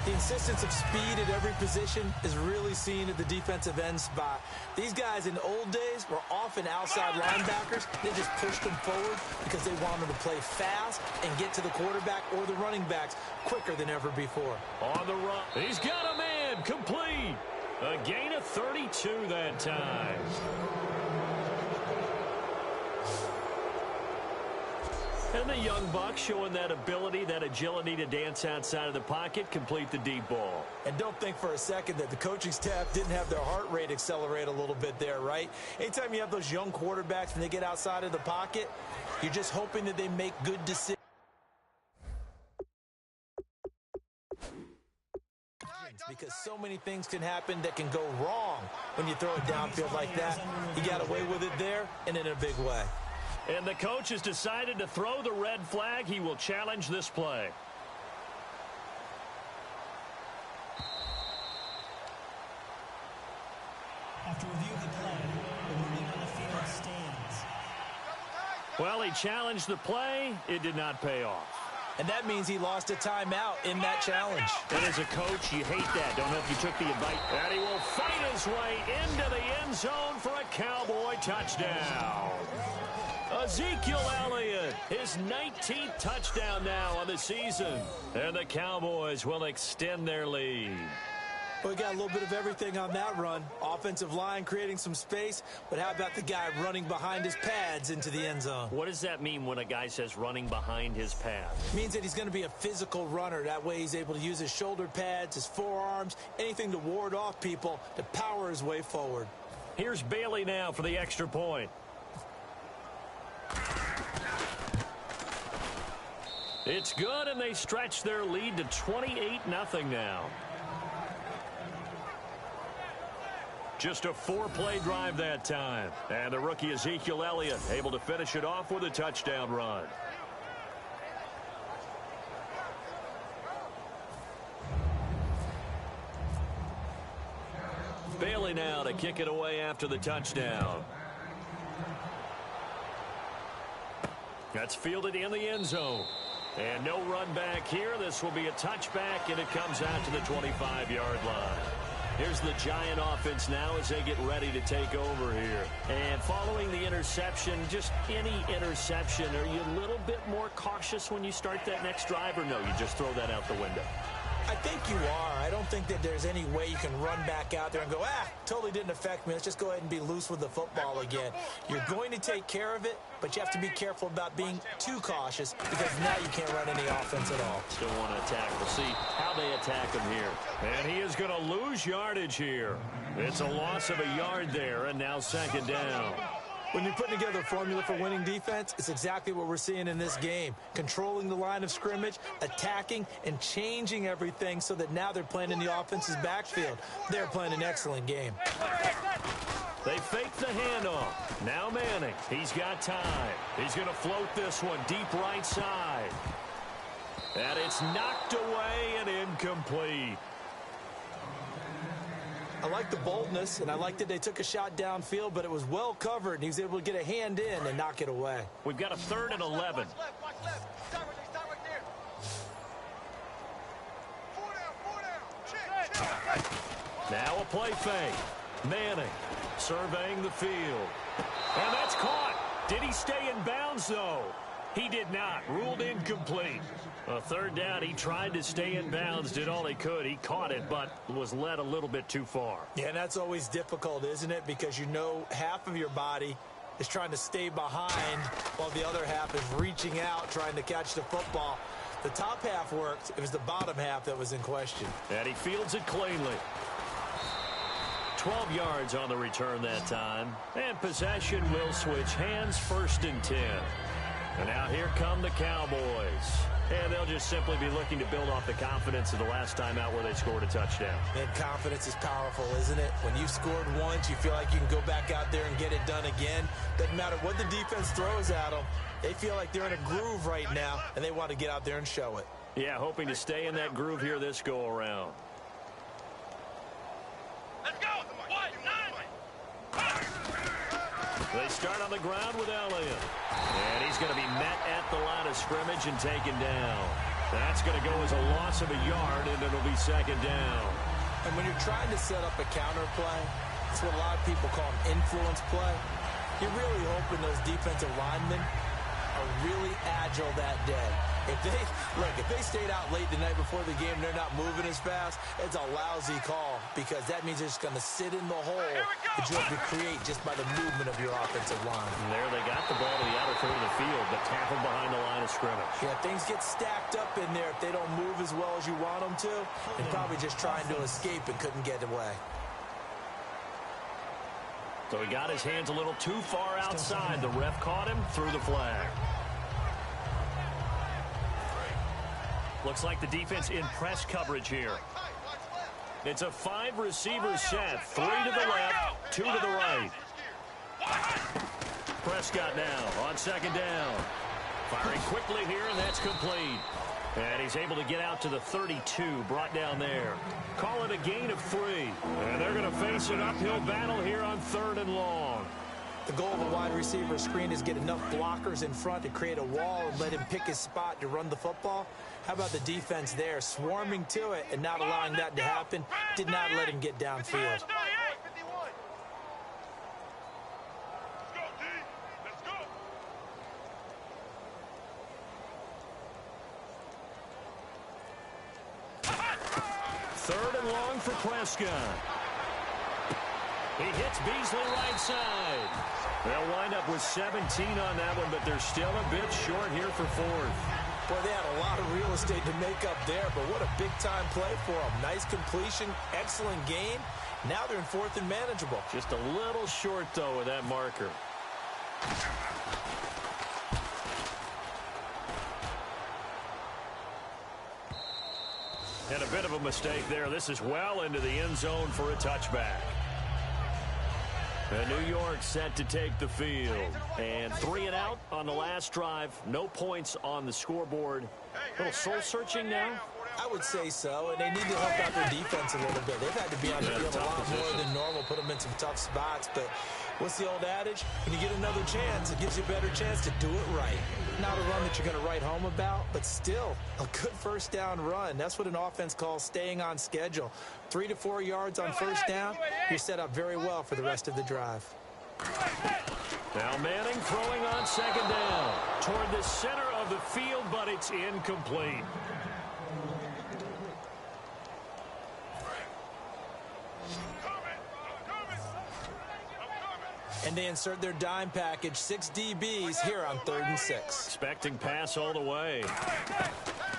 The insistence of speed at every position is really seen at the defensive end spot. These guys in the old days were often outside linebackers. They just pushed them forward because they wanted to play fast and get to the quarterback or the running backs quicker than ever before. On the run. He's got a man. Complete. A gain of 32 that time. And the young buck showing that ability, that agility to dance outside of the pocket, complete the deep ball. And don't think for a second that the coaching staff didn't have their heart rate accelerate a little bit there, right? Anytime you have those young quarterbacks and they get outside of the pocket, you're just hoping that they make good decisions. Because so many things can happen that can go wrong when you throw it downfield like that. He got away with it there and in a big way. And the coach has decided to throw the red flag. He will challenge this play. After review of the play, the ruling on the field stands. Well, he challenged the play. It did not pay off. And that means he lost a timeout in that challenge. And as a coach, you hate that. Don't know if you took the advice. And he will fight his way into the end zone for a Cowboy touchdown. Ezekiel Elliott, his 19th touchdown now on the season. And the Cowboys will extend their lead. Well, we got a little bit of everything on that run. Offensive line creating some space, but how about the guy running behind his pads into the end zone? What does that mean when a guy says running behind his pads? It means that he's going to be a physical runner. That way he's able to use his shoulder pads, his forearms, anything to ward off people to power his way forward. Here's Bailey now for the extra point. It's good, and they stretch their lead to 28-0 now. Just a 4-play drive that time. And the rookie Ezekiel Elliott able to finish it off with a touchdown run. Bailey now to kick it away after the touchdown. That's fielded in the end zone. And no run back here. This will be a touchback, and it comes out to the 25-yard line. Here's the Giant offense now as they get ready to take over here. And following the interception, just any interception, are you a little bit more cautious when you start that next drive, or no, you just throw that out the window? I think you are. I don't think that there's any way you can run back out there and go, totally didn't affect me. Let's just go ahead and be loose with the football again. You're going to take care of it, but you have to be careful about being too cautious because now you can't run any offense at all. Still want to attack. We'll see how they attack him here. And he is going to lose yardage here. It's a loss of a yard there, and now second down. When you're putting together a formula for winning defense, it's exactly what we're seeing in this game. Controlling the line of scrimmage, attacking, and changing everything so that now they're playing in the offense's backfield. They're playing an excellent game. They fake the handoff. Now Manning. He's got time. He's going to float this one deep right side. And it's knocked away and incomplete. I like the boldness, and I like that they took a shot downfield, but it was well covered, and he was able to get a hand in and knock it away. We've got a 3rd and 11. Watch left. Start right there. 4 down. Check. Now a play fake. Manning surveying the field. And that's caught. Did he stay in bounds, though? He did not. Ruled incomplete. A 3rd down. He tried to stay in bounds, did all he could. He caught it, but was led a little bit too far. Yeah, and that's always difficult, isn't it? Because you know half of your body is trying to stay behind while the other half is reaching out, trying to catch the football. The top half worked. It was the bottom half that was in question. And he fields it cleanly. 12 yards on the return that time. And possession will switch hands, 1st and 10. And now here come the Cowboys. And they'll just simply be looking to build off the confidence of the last time out where they scored a touchdown. And confidence is powerful, isn't it? When you've scored once, you feel like you can go back out there and get it done again. Doesn't matter what the defense throws at them. They feel like they're in a groove right now, and they want to get out there and show it. Yeah, hoping to stay in that groove here this go-around. Let's go. 1-9. They start on the ground with Elliott. And he's going to be met at the line of scrimmage and taken down. That's going to go as a loss of a yard, and it'll be 2nd down. And when you're trying to set up a counter play, it's what a lot of people call an influence play. You're really hoping those defensive linemen are really agile that day. If they stayed out late the night before the game, they're not moving as fast, it's a lousy call because that means they're just going to sit in the hole that you have to create just by the movement of your offensive line. And there they got the ball to the outer third of the field, but tackled behind the line of scrimmage. Yeah, things get stacked up in there if they don't move as well as you want them to. And probably just trying to escape and couldn't get away. So he got his hands a little too far outside. The ref caught him, threw the flag. Looks like the defense in press coverage here. It's a 5-receiver set. 3 to the left, 2 to the right. Prescott now on 2nd down. Firing quickly here, and that's complete. And he's able to get out to the 32, brought down there. Call it a gain of 3. And they're going to face an uphill battle here on 3rd and long. The goal of a wide receiver screen is get enough blockers in front to create a wall and let him pick his spot to run the football. How about the defense there, swarming to it and not allowing that to happen? Did not let him get downfield. Third and long for Prescott. He hits Beasley right side. They'll wind up with 17 on that one, but they're still a bit short here for 4th. Boy, they had a lot of real estate to make up there, but what a big-time play for them. Nice completion, excellent gain. Now they're in 4th and manageable. Just a little short, though, with that marker. And a bit of a mistake there. This is well into the end zone for a touchback. And New York set to take the field. And 3 and out on the last drive. No points on the scoreboard. A little soul-searching now. I would say so, and they need to help out their defense a little bit. They've had to be on the field a lot more than normal, put them in some tough spots. But what's the old adage? When you get another chance, it gives you a better chance to do it right. Not a run that you're going to write home about, but still a good first down run. That's what an offense calls staying on schedule. 3 to 4 yards on first down, you're set up very well for the rest of the drive. Now Manning throwing on 2nd down toward the center of the field, but it's incomplete. And they insert their dime package, 6 DBs here on 3rd and 6. Expecting pass all the way.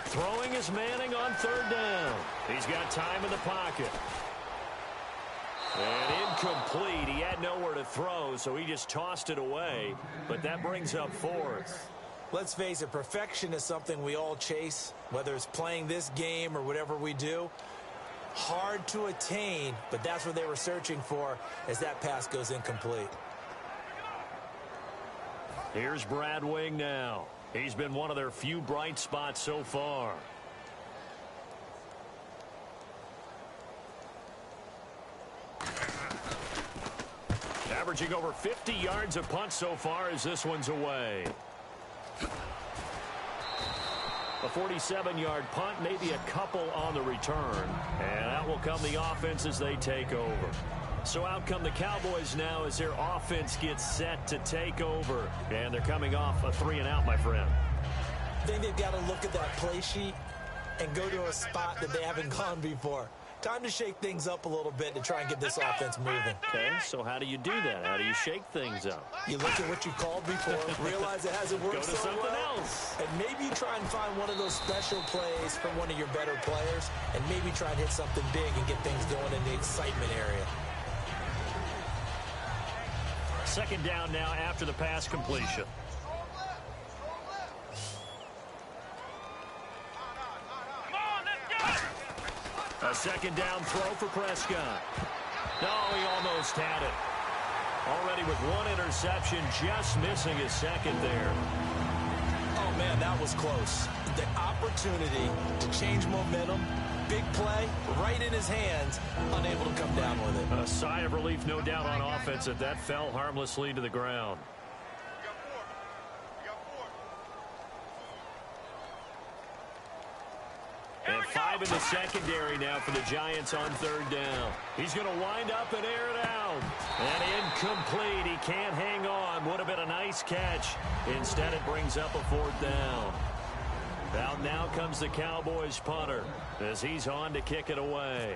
Throwing is Manning on 3rd down. He's got time in the pocket. And incomplete. He had nowhere to throw, so he just tossed it away. But that brings up 4th. Let's face it, perfection is something we all chase, whether it's playing this game or whatever we do. Hard to attain, but that's what they were searching for as that pass goes incomplete. Here's Brad Wing now. He's been one of their few bright spots so far. Averaging over 50 yards a punt so far as this one's away. A 47-yard punt, maybe a couple on the return. And out will come the offense as they take over. So out come the Cowboys now as their offense gets set to take over. And they're coming off a 3 and out, my friend. I think they've got to look at that play sheet and go to a spot that they haven't gone before. Time to shake things up a little bit to try and get this offense moving. Okay, so how do you do that? How do you shake things up? You look at what you called before, realize it hasn't worked so well. Go to something else. And maybe you try and find one of those special plays from one of your better players, and maybe try and hit something big and get things going in the excitement area. 2nd down now after the pass completion. A 2nd down throw for Prescott. No, he almost had it. Already with 1 interception, just missing his 2nd there. Oh, man, that was close. The opportunity to change momentum, big play, right in his hands, unable to come down with it. A sigh of relief, no doubt, on offense that fell harmlessly to the ground. And 5 in the secondary now for the Giants on 3rd down. He's going to wind up and air it out. And incomplete. He can't hang on. Would have been a nice catch. Instead, it brings up a 4th down. Out now comes the Cowboys punter as he's on to kick it away.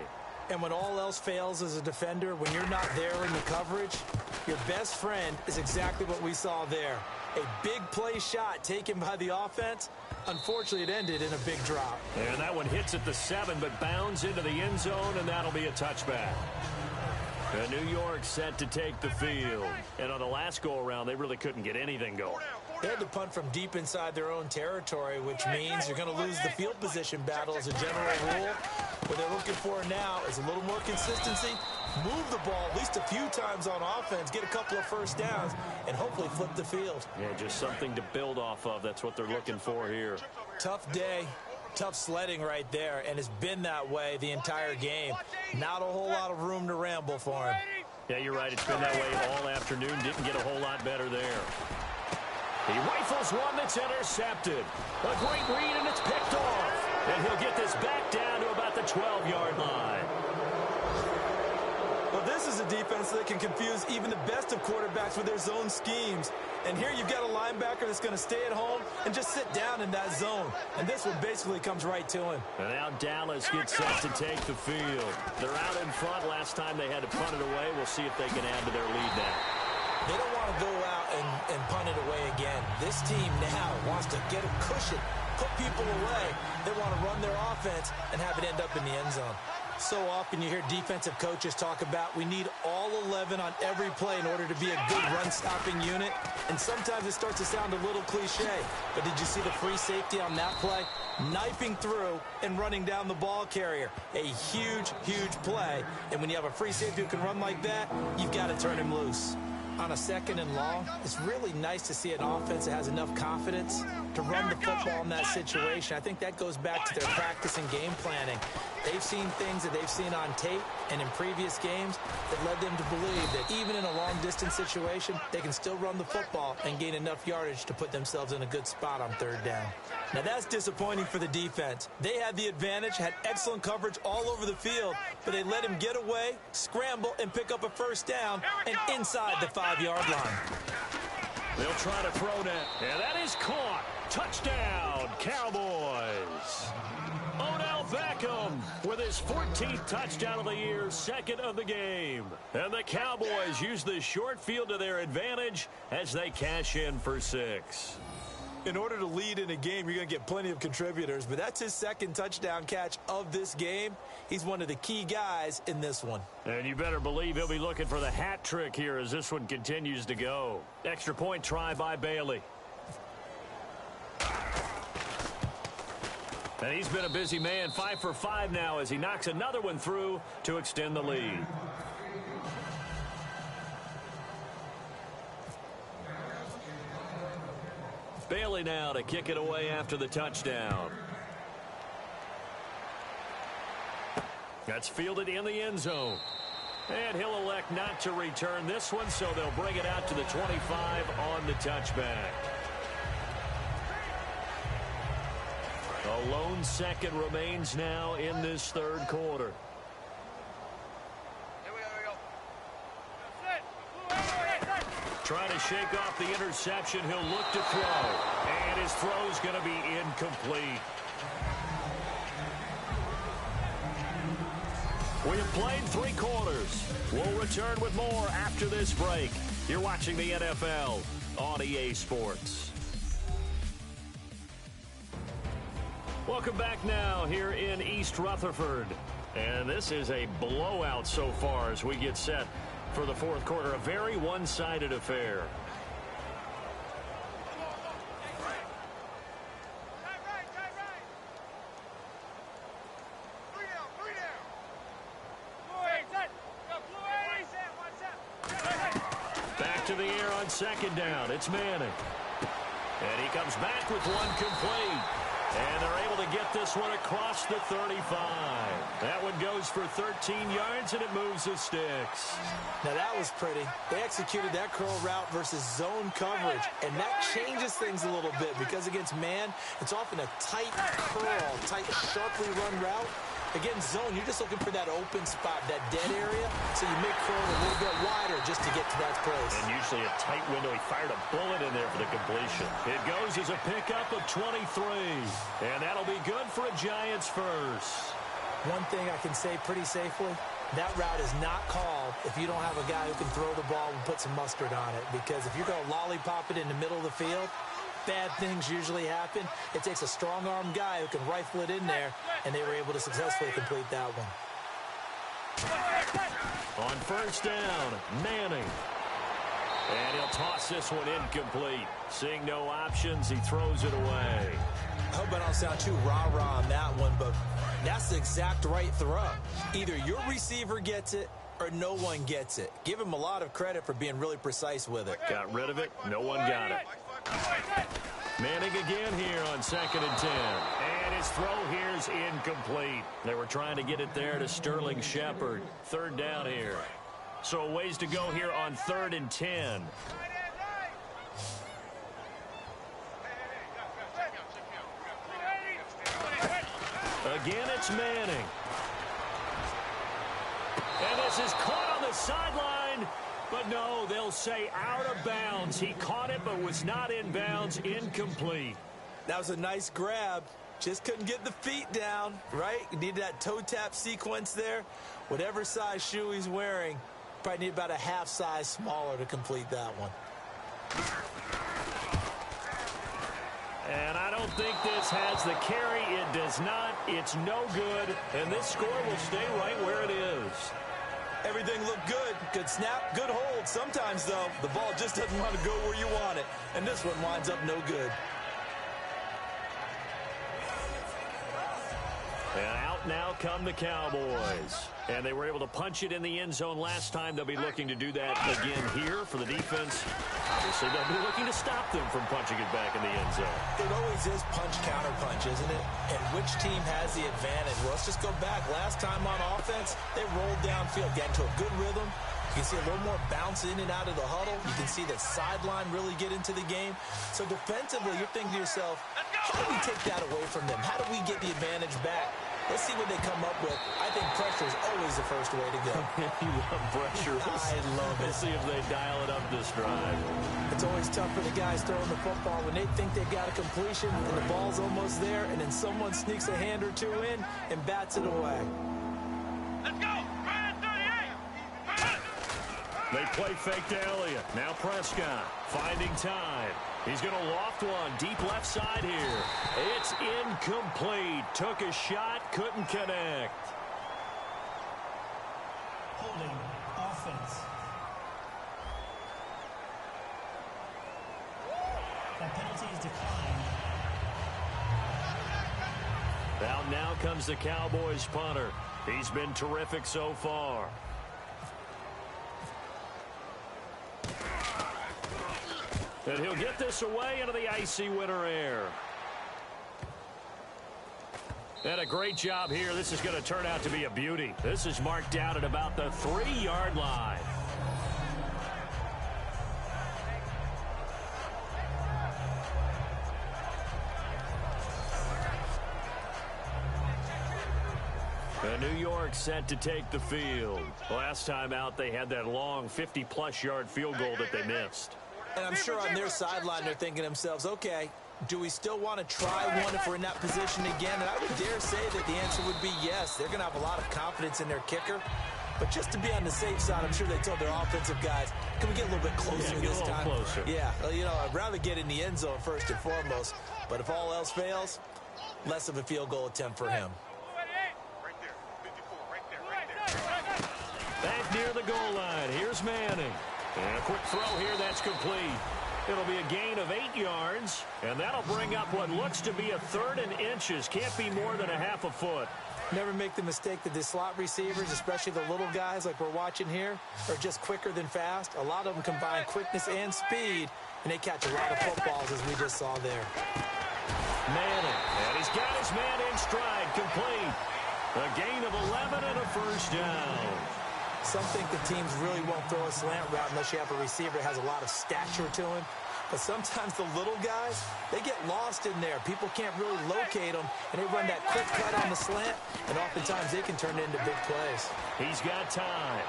And when all else fails as a defender, when you're not there in the coverage, your best friend is exactly what we saw there. A big play shot taken by the offense. Unfortunately, it ended in a big drop. And that one hits at the 7, but bounds into the end zone, and that'll be a touchback. And New York set to take the field. And on the last go-around, they really couldn't get anything going. They had to punt from deep inside their own territory, which means you're going to lose the field position battle as a general rule. What they're looking for now is a little more consistency move the ball at least a few times on offense, get a couple of first downs, and hopefully flip the field. Yeah, just something to build off of. That's what they're looking for here. Tough day, tough sledding right there, and it's been that way the entire game. Not a whole lot of room to ramble for him. Yeah, you're right. It's been that way all afternoon. Didn't get a whole lot better there. He rifles one that's intercepted. A great read, and it's picked off. And he'll get this back down to about the 12-yard line. Well, this is a defense that can confuse even the best of quarterbacks with their zone schemes. And here you've got a linebacker that's going to stay at home and just sit down in that zone. And this one basically comes right to him. And now Dallas gets set to take the field. They're out in front. Last time they had to punt it away. We'll see if they can add to their lead now. They don't want to go out and punt it away again. This team now wants to get a cushion, put people away. They want to run their offense and have it end up in the end zone. So often you hear defensive coaches talk about we need all 11 on every play in order to be a good run-stopping unit. And sometimes it starts to sound a little cliche. But did you see the free safety on that play? Knifing through and running down the ball carrier. A huge, huge play. And when you have a free safety who can run like that, you've got to turn him loose. On a 2nd and long, it's really nice to see an offense that has enough confidence to run the football in that situation. I think that goes back to their practice and game planning. They've seen things that they've seen on tape and in previous games that led them to believe that even in a long-distance situation, they can still run the football and gain enough yardage to put themselves in a good spot on 3rd down. Now, that's disappointing for the defense. They had the advantage, had excellent coverage all over the field, but they let him get away, scramble, and pick up a first down and inside the 5-yard line. They'll try to throw that, and that is caught. Touchdown, Cowboys. Odell Beckham with his 14th touchdown of the year, 2nd of the game. And the Cowboys use the short field to their advantage as they cash in for 6. In order to lead in a game, you're going to get plenty of contributors, but that's his 2nd touchdown catch of this game. He's one of the key guys in this one. And you better believe he'll be looking for the hat trick here as this one continues to go. Extra point try by Bailey. And he's been a busy man, 5 for 5 now as he knocks another one through to extend the lead. Bailey now to kick it away after the touchdown. That's fielded in the end zone. And he'll elect not to return this one, so they'll bring it out to the 25 on the touchback. A lone second remains now in this 3rd quarter. Trying to shake off the interception. He'll look to throw. And his throw's going to be incomplete. We have played 3 quarters. We'll return with more after this break. You're watching the NFL on EA Sports. Welcome back now here in East Rutherford. And this is a blowout so far as we get set for the 4th quarter. A very one-sided affair. Back to the air on 2nd down. It's Manning. And he comes back with one complete. And they're able to get this one across the 35. That one goes for 13 yards, and it moves the sticks. Now, that was pretty. They executed that curl route versus zone coverage, and that changes things a little bit because against man, it's often a tight curl, tight, sharply run route. Against zone, you're just looking for that open spot, that dead area, so you make curl a little bit wider just to get to that place. And usually a tight window. He fired a bullet in there for the completion. It goes as a pickup of 23. And that'll be good for a Giants first. One thing I can say pretty safely, that route is not called if you don't have a guy who can throw the ball and put some mustard on it. Because if you're going to lollipop it in the middle of the field, bad things usually happen. It takes a strong-armed guy who can rifle it in there, and they were able to successfully complete that one. On 1st down, Manning. And he'll toss this one incomplete. Seeing no options, he throws it away. I hope I don't sound too rah-rah on that one, but that's the exact right throw. Either your receiver gets it or no one gets it. Give him a lot of credit for being really precise with it. Got rid of it. No one got it. Manning again here on 2nd and 10. And his throw here's incomplete. They were trying to get it there to Sterling Shepard. 3rd down here. So a ways to go here on 3rd and 10. Again, it's Manning. And this is caught on the sideline. But no, they'll say out of bounds. He caught it, but was not in bounds. Incomplete. That was a nice grab. Just couldn't get the feet down, right? You needed that toe tap sequence there. Whatever size shoe he's wearing, probably need about a half size smaller to complete that one. And I don't think this has the carry. It does not. It's no good. And this score will stay right where it is. Everything looked good. Good snap, good hold. Sometimes, though, the ball just doesn't want to go where you want it. And this one winds up no good. And out now come the Cowboys. And they were able to punch it in the end zone last time. They'll be looking to do that again here for the defense. Obviously, they'll be looking to stop them from punching it back in the end zone. It always is punch-counter-punch, isn't it? And which team has the advantage? Well, let's just go back. Last time on offense, they rolled downfield, got into a good rhythm. You can see a little more bounce in and out of the huddle. You can see the sideline really get into the game. So defensively, you're thinking to yourself, how do we take that away from them? How do we get the advantage back? Let's see what they come up with. I think pressure is always the first way to go. You love pressure. I love it. We'll see if they dial it up this drive. It's always tough for the guys throwing the football when they think they've got a completion and the ball's almost there, and then someone sneaks a hand or two in and bats it away. Let's go! Right at 38! They play fake to Elliott. Now Prescott finding time. He's going to loft one deep left side here. It's incomplete. Took a shot, couldn't connect. Holding offense. That penalty is declined. Out now comes the Cowboys punter. He's been terrific so far. And he'll get this away into the icy winter air. And a great job here. This is going to turn out to be a beauty. This is marked out at about the 3-yard line. And New York set to take the field. Last time out, they had that long 50-plus yard field goal that they missed. And I'm sure on their sideline they're thinking to themselves, okay, do we still want to try one if we're in that position again? And I would dare say that the answer would be yes. They're going to have a lot of confidence in their kicker. But just to be on the safe side, I'm sure they told their offensive guys, can we get a little bit closer this time? Closer. Yeah, you know, I'd rather get in the end zone first and foremost. But if all else fails, less of a field goal attempt for him. Right there. 54, right there. Back near the goal line. Here's Manning. And a quick throw here, that's complete. It'll be a gain of 8 yards, and that'll bring up what looks to be a 3rd and inches. Can't be more than a half a foot. Never make the mistake that the slot receivers, especially the little guys like we're watching here, are just quicker than fast. A lot of them combine quickness and speed, and they catch a lot of footballs, as we just saw there. Manning, and he's got his man in stride, complete. A gain of 11 and a first down. Some think the teams really won't throw a slant route unless you have a receiver that has a lot of stature to him. But sometimes the little guys, they get lost in there. People can't really locate them, and they run that quick cut on the slant, and oftentimes they can turn it into big plays. He's got time.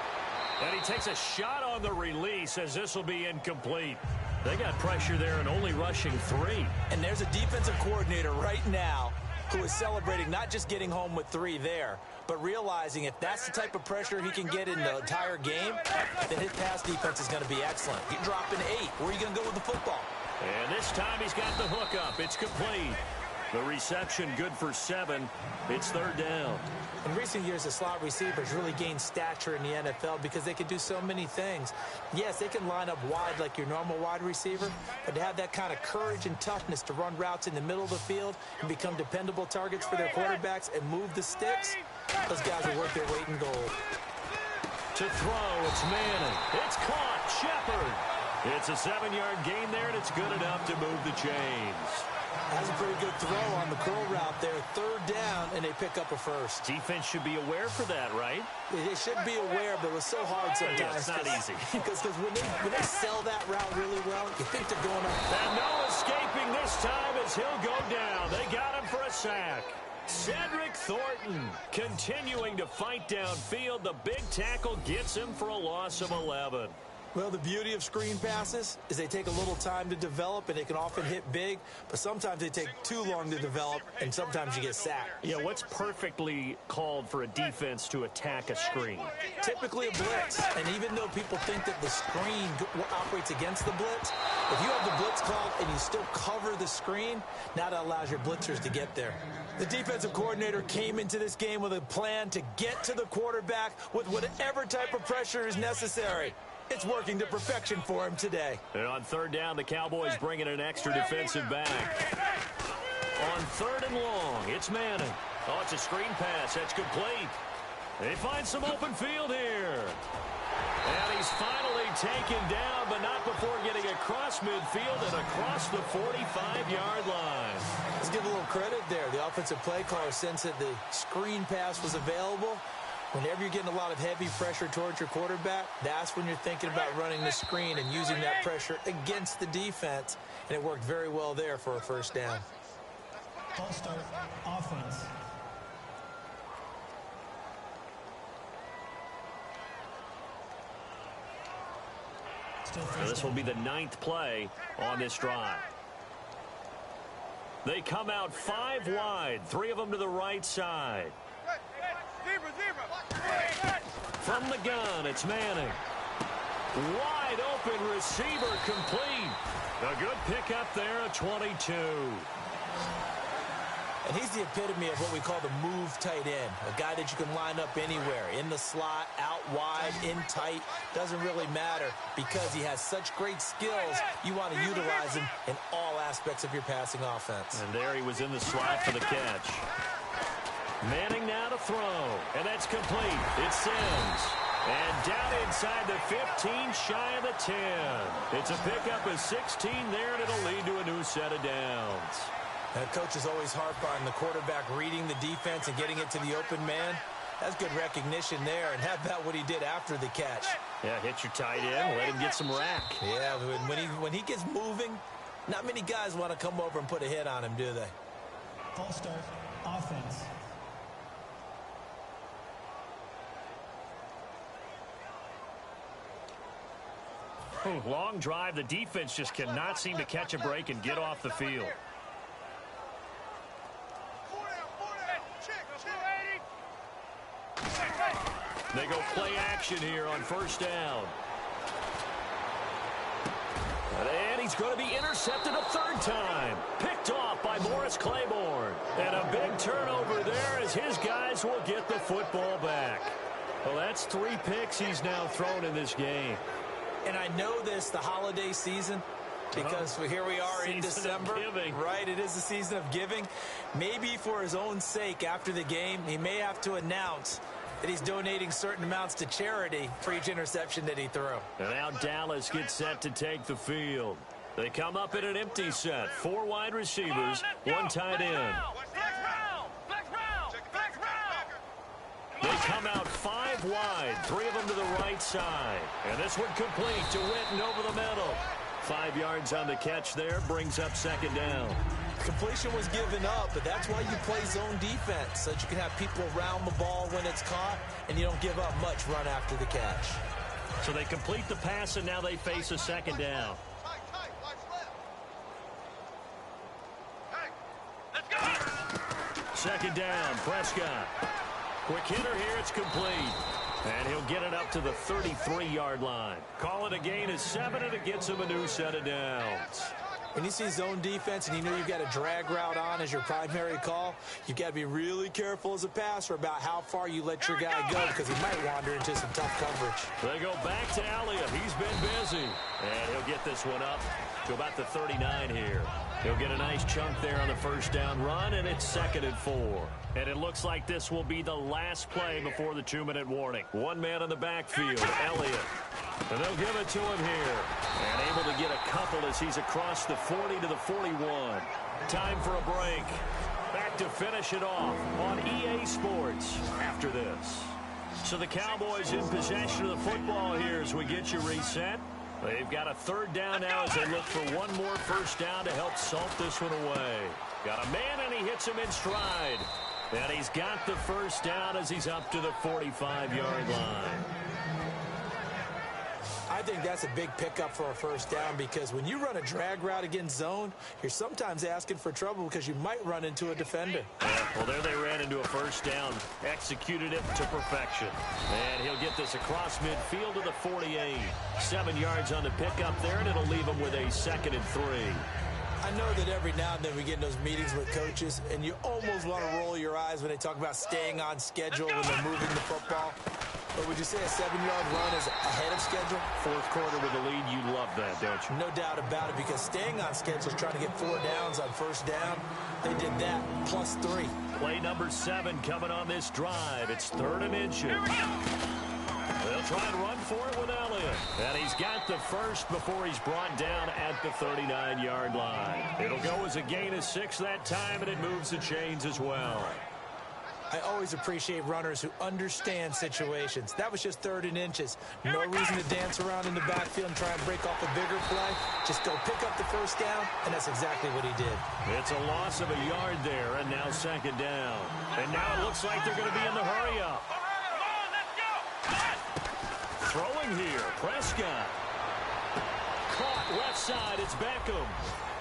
And he takes a shot on the release as this will be incomplete. They got pressure there and only rushing 3. And there's a defensive coordinator right now who is celebrating not just getting home with 3 there, but realizing if that's the type of pressure he can get in the entire game, then his pass defense is going to be excellent. You're dropping 8. Where are you going to go with the football? And this time he's got the hook up. It's complete. The reception good for 7. It's 3rd down. In recent years, the slot receivers really gained stature in the NFL because they can do so many things. Yes, they can line up wide like your normal wide receiver, but to have that kind of courage and toughness to run routes in the middle of the field and become dependable targets for their quarterbacks and move the sticks, those guys are worth their weight in gold. To throw, it's Manning. It's caught. Shepard. It's a 7-yard gain there, and it's good enough to move the chains. That's a pretty good throw on the curl route there. 3rd down, and they pick up a first. Defense should be aware for that, right? They should be aware, but it was so hard sometimes. Yeah, it's not easy. Because when they sell that route really well, you think they're going up. And no escaping this time as he'll go down. They got him for a sack. Cedric Thornton continuing to fight downfield. The big tackle gets him for a loss of 11. Well, the beauty of screen passes is they take a little time to develop, and they can often hit big, but sometimes they take too long to develop, and sometimes you get sacked. Yeah, what's perfectly called for a defense to attack a screen? Typically a blitz, and even though people think that the screen operates against the blitz, if you have the blitz called and you still cover the screen, now that allows your blitzers to get there. The defensive coordinator came into this game with a plan to get to the quarterback with whatever type of pressure is necessary. It's working to perfection for him today. And on 3rd down, the Cowboys bring in an extra defensive back. On 3rd and long, it's Manning. Oh, it's a screen pass. That's complete. They find some open field here. And he's finally taken down, but not before getting across midfield and across the 45-yard line. Let's give a little credit there. The offensive play caller sensed that the screen pass was available. Whenever you're getting a lot of heavy pressure towards your quarterback, that's when you're thinking about running the screen and using that pressure against the defense. And it worked very well there for a 1st down. Ball start, offense. Now this will be the 9th play on this drive. They come out 5 wide, 3 of them to the right side. From the gun, it's Manning. Wide open receiver complete. A good pickup there at 22. And he's the epitome of what we call the move tight end. A guy that you can line up anywhere. In the slot, out wide, in tight. Doesn't really matter because he has such great skills. You want to utilize him in all aspects of your passing offense. And there he was in the slot for the catch. Manning now to throw, and that's complete. It's Sims. And down inside the 15, shy of the 10. It's a pickup of 16 there, and it'll lead to a new set of downs. And coaches always harp on the quarterback reading the defense and getting it to the open man. That's good recognition there, and how about what he did after the catch? Yeah, hit your tight end, let him get some rack. Yeah, when he gets moving, not many guys want to come over and put a hit on him, do they? Ball start, offense. Long drive. The defense just cannot seem to catch a break and get off the field. They go play action here on 1st down. And he's going to be intercepted a 3rd time. Picked off by Morris Claiborne. And a big turnover there as his guys will get the football back. Well, that's 3 picks he's now thrown in this game. And I know this, the holiday season, because here we are in December. Right, it is the season of giving. Maybe for his own sake after the game, he may have to announce that he's donating certain amounts to charity for each interception that he threw. And now Dallas gets set to take the field. They come up in an empty set. 4 wide receivers, 1 tight end. They come out 5 wide, 3 of them to the right side. And this one complete to Witten over the middle. 5 yards on the catch there, brings up 2nd down. Completion was given up, but that's why you play zone defense, so that you can have people around the ball when it's caught, and you don't give up much run after the catch. So they complete the pass, and now they face a 2nd down. Second down, Prescott. Quick hitter here, it's complete. And he'll get it up to the 33-yard line. Call it a gain of 7, and it gets him a new set of downs. When you see zone defense and you know you've got a drag route on as your primary call, you've got to be really careful as a passer about how far you let your guy go because he might wander into some tough coverage. They go back to Elliott. He's been busy. And he'll get this one up to about the 39 here. He'll get a nice chunk there on the first down run, and it's 2nd and 4. And it looks like this will be the last play before the 2-minute warning. One man in the backfield, Elliott. And they'll give it to him here. And able to get a couple as he's across the 40 to the 41. Time for a break. Back to finish it off on EA Sports after this. So the Cowboys in possession of the football here as we get you reset. They've got a 3rd down now as they look for one more first down to help salt this one away. Got a man, and he hits him in stride. And he's got the first down as he's up to the 45-yard line. I think that's a big pickup for a first down because when you run a drag route against zone, you're sometimes asking for trouble because you might run into a defender. Well, there they ran into a first down, executed it to perfection. And he'll get this across midfield to the 48. 7 yards on the pickup there, and it'll leave him with a 2nd and 3. I know that every now and then we get in those meetings with coaches, and you almost want to roll your eyes when they talk about staying on schedule when they're moving the football. But would you say a 7-yard run is ahead of schedule? 4th quarter with the lead, you love that, don't you? No doubt about it, because staying on schedule is trying to get 4 downs on first down. They did that, plus 3. Play number 7 coming on this drive. It's 3rd and inches. They'll try and run for it with Elliott. And he's got the first before he's brought down at the 39-yard line. It'll go as a gain of 6 that time, and it moves the chains as well. I always appreciate runners who understand situations. That was just 3rd and inches. No reason to dance around in the backfield and try and break off a bigger play. Just go pick up the first down, and that's exactly what he did. It's a loss of a yard there, and now 2nd down. And now it looks like they're going to be in the hurry-up. Throwing here, Prescott. Caught left side, it's Beckham.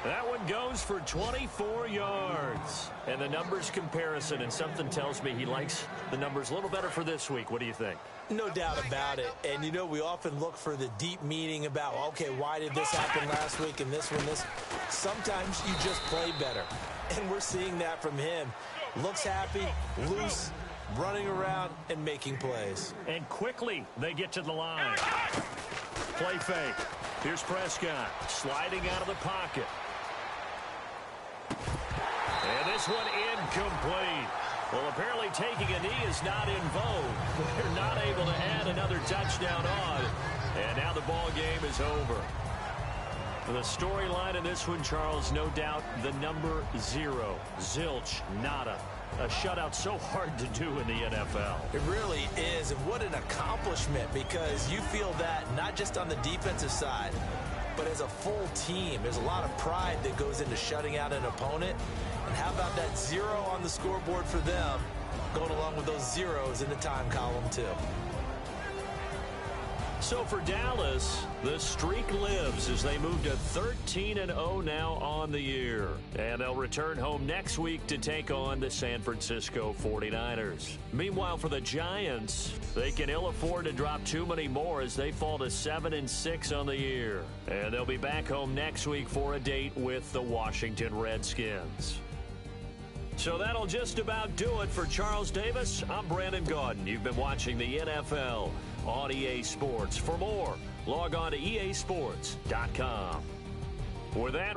That one goes for 24 yards. And the numbers comparison, and something tells me he likes the numbers a little better for this week. What do you think? No doubt about it. And, you know, we often look for the deep meaning about, okay, why did this happen last week and this one, this. Sometimes you just play better. And we're seeing that from him. Looks happy, loose, running around, and making plays. And quickly they get to the line. Play fake. Here's Prescott sliding out of the pocket. And this one incomplete. Well, apparently taking a knee is not in vogue. They're not able to add another touchdown on. And now the ball game is over. The storyline in this one, Charles, no doubt the number 0. Zilch, nada. A shutout so hard to do in the NFL. It really is, and what an accomplishment, because you feel that not just on the defensive side, but as a full team. There's a lot of pride that goes into shutting out an opponent. And how about that 0 on the scoreboard for them, going along with those zeros in the time column, too. So for Dallas, the streak lives as they move to 13-0 now on the year. And they'll return home next week to take on the San Francisco 49ers. Meanwhile, for the Giants, they can ill afford to drop too many more as they fall to 7-6 on the year. And they'll be back home next week for a date with the Washington Redskins. So that'll just about do it for Charles Davis. I'm Brandon Gaudin. You've been watching the NFL on EA Sports. For more, log on to easports.com. With that,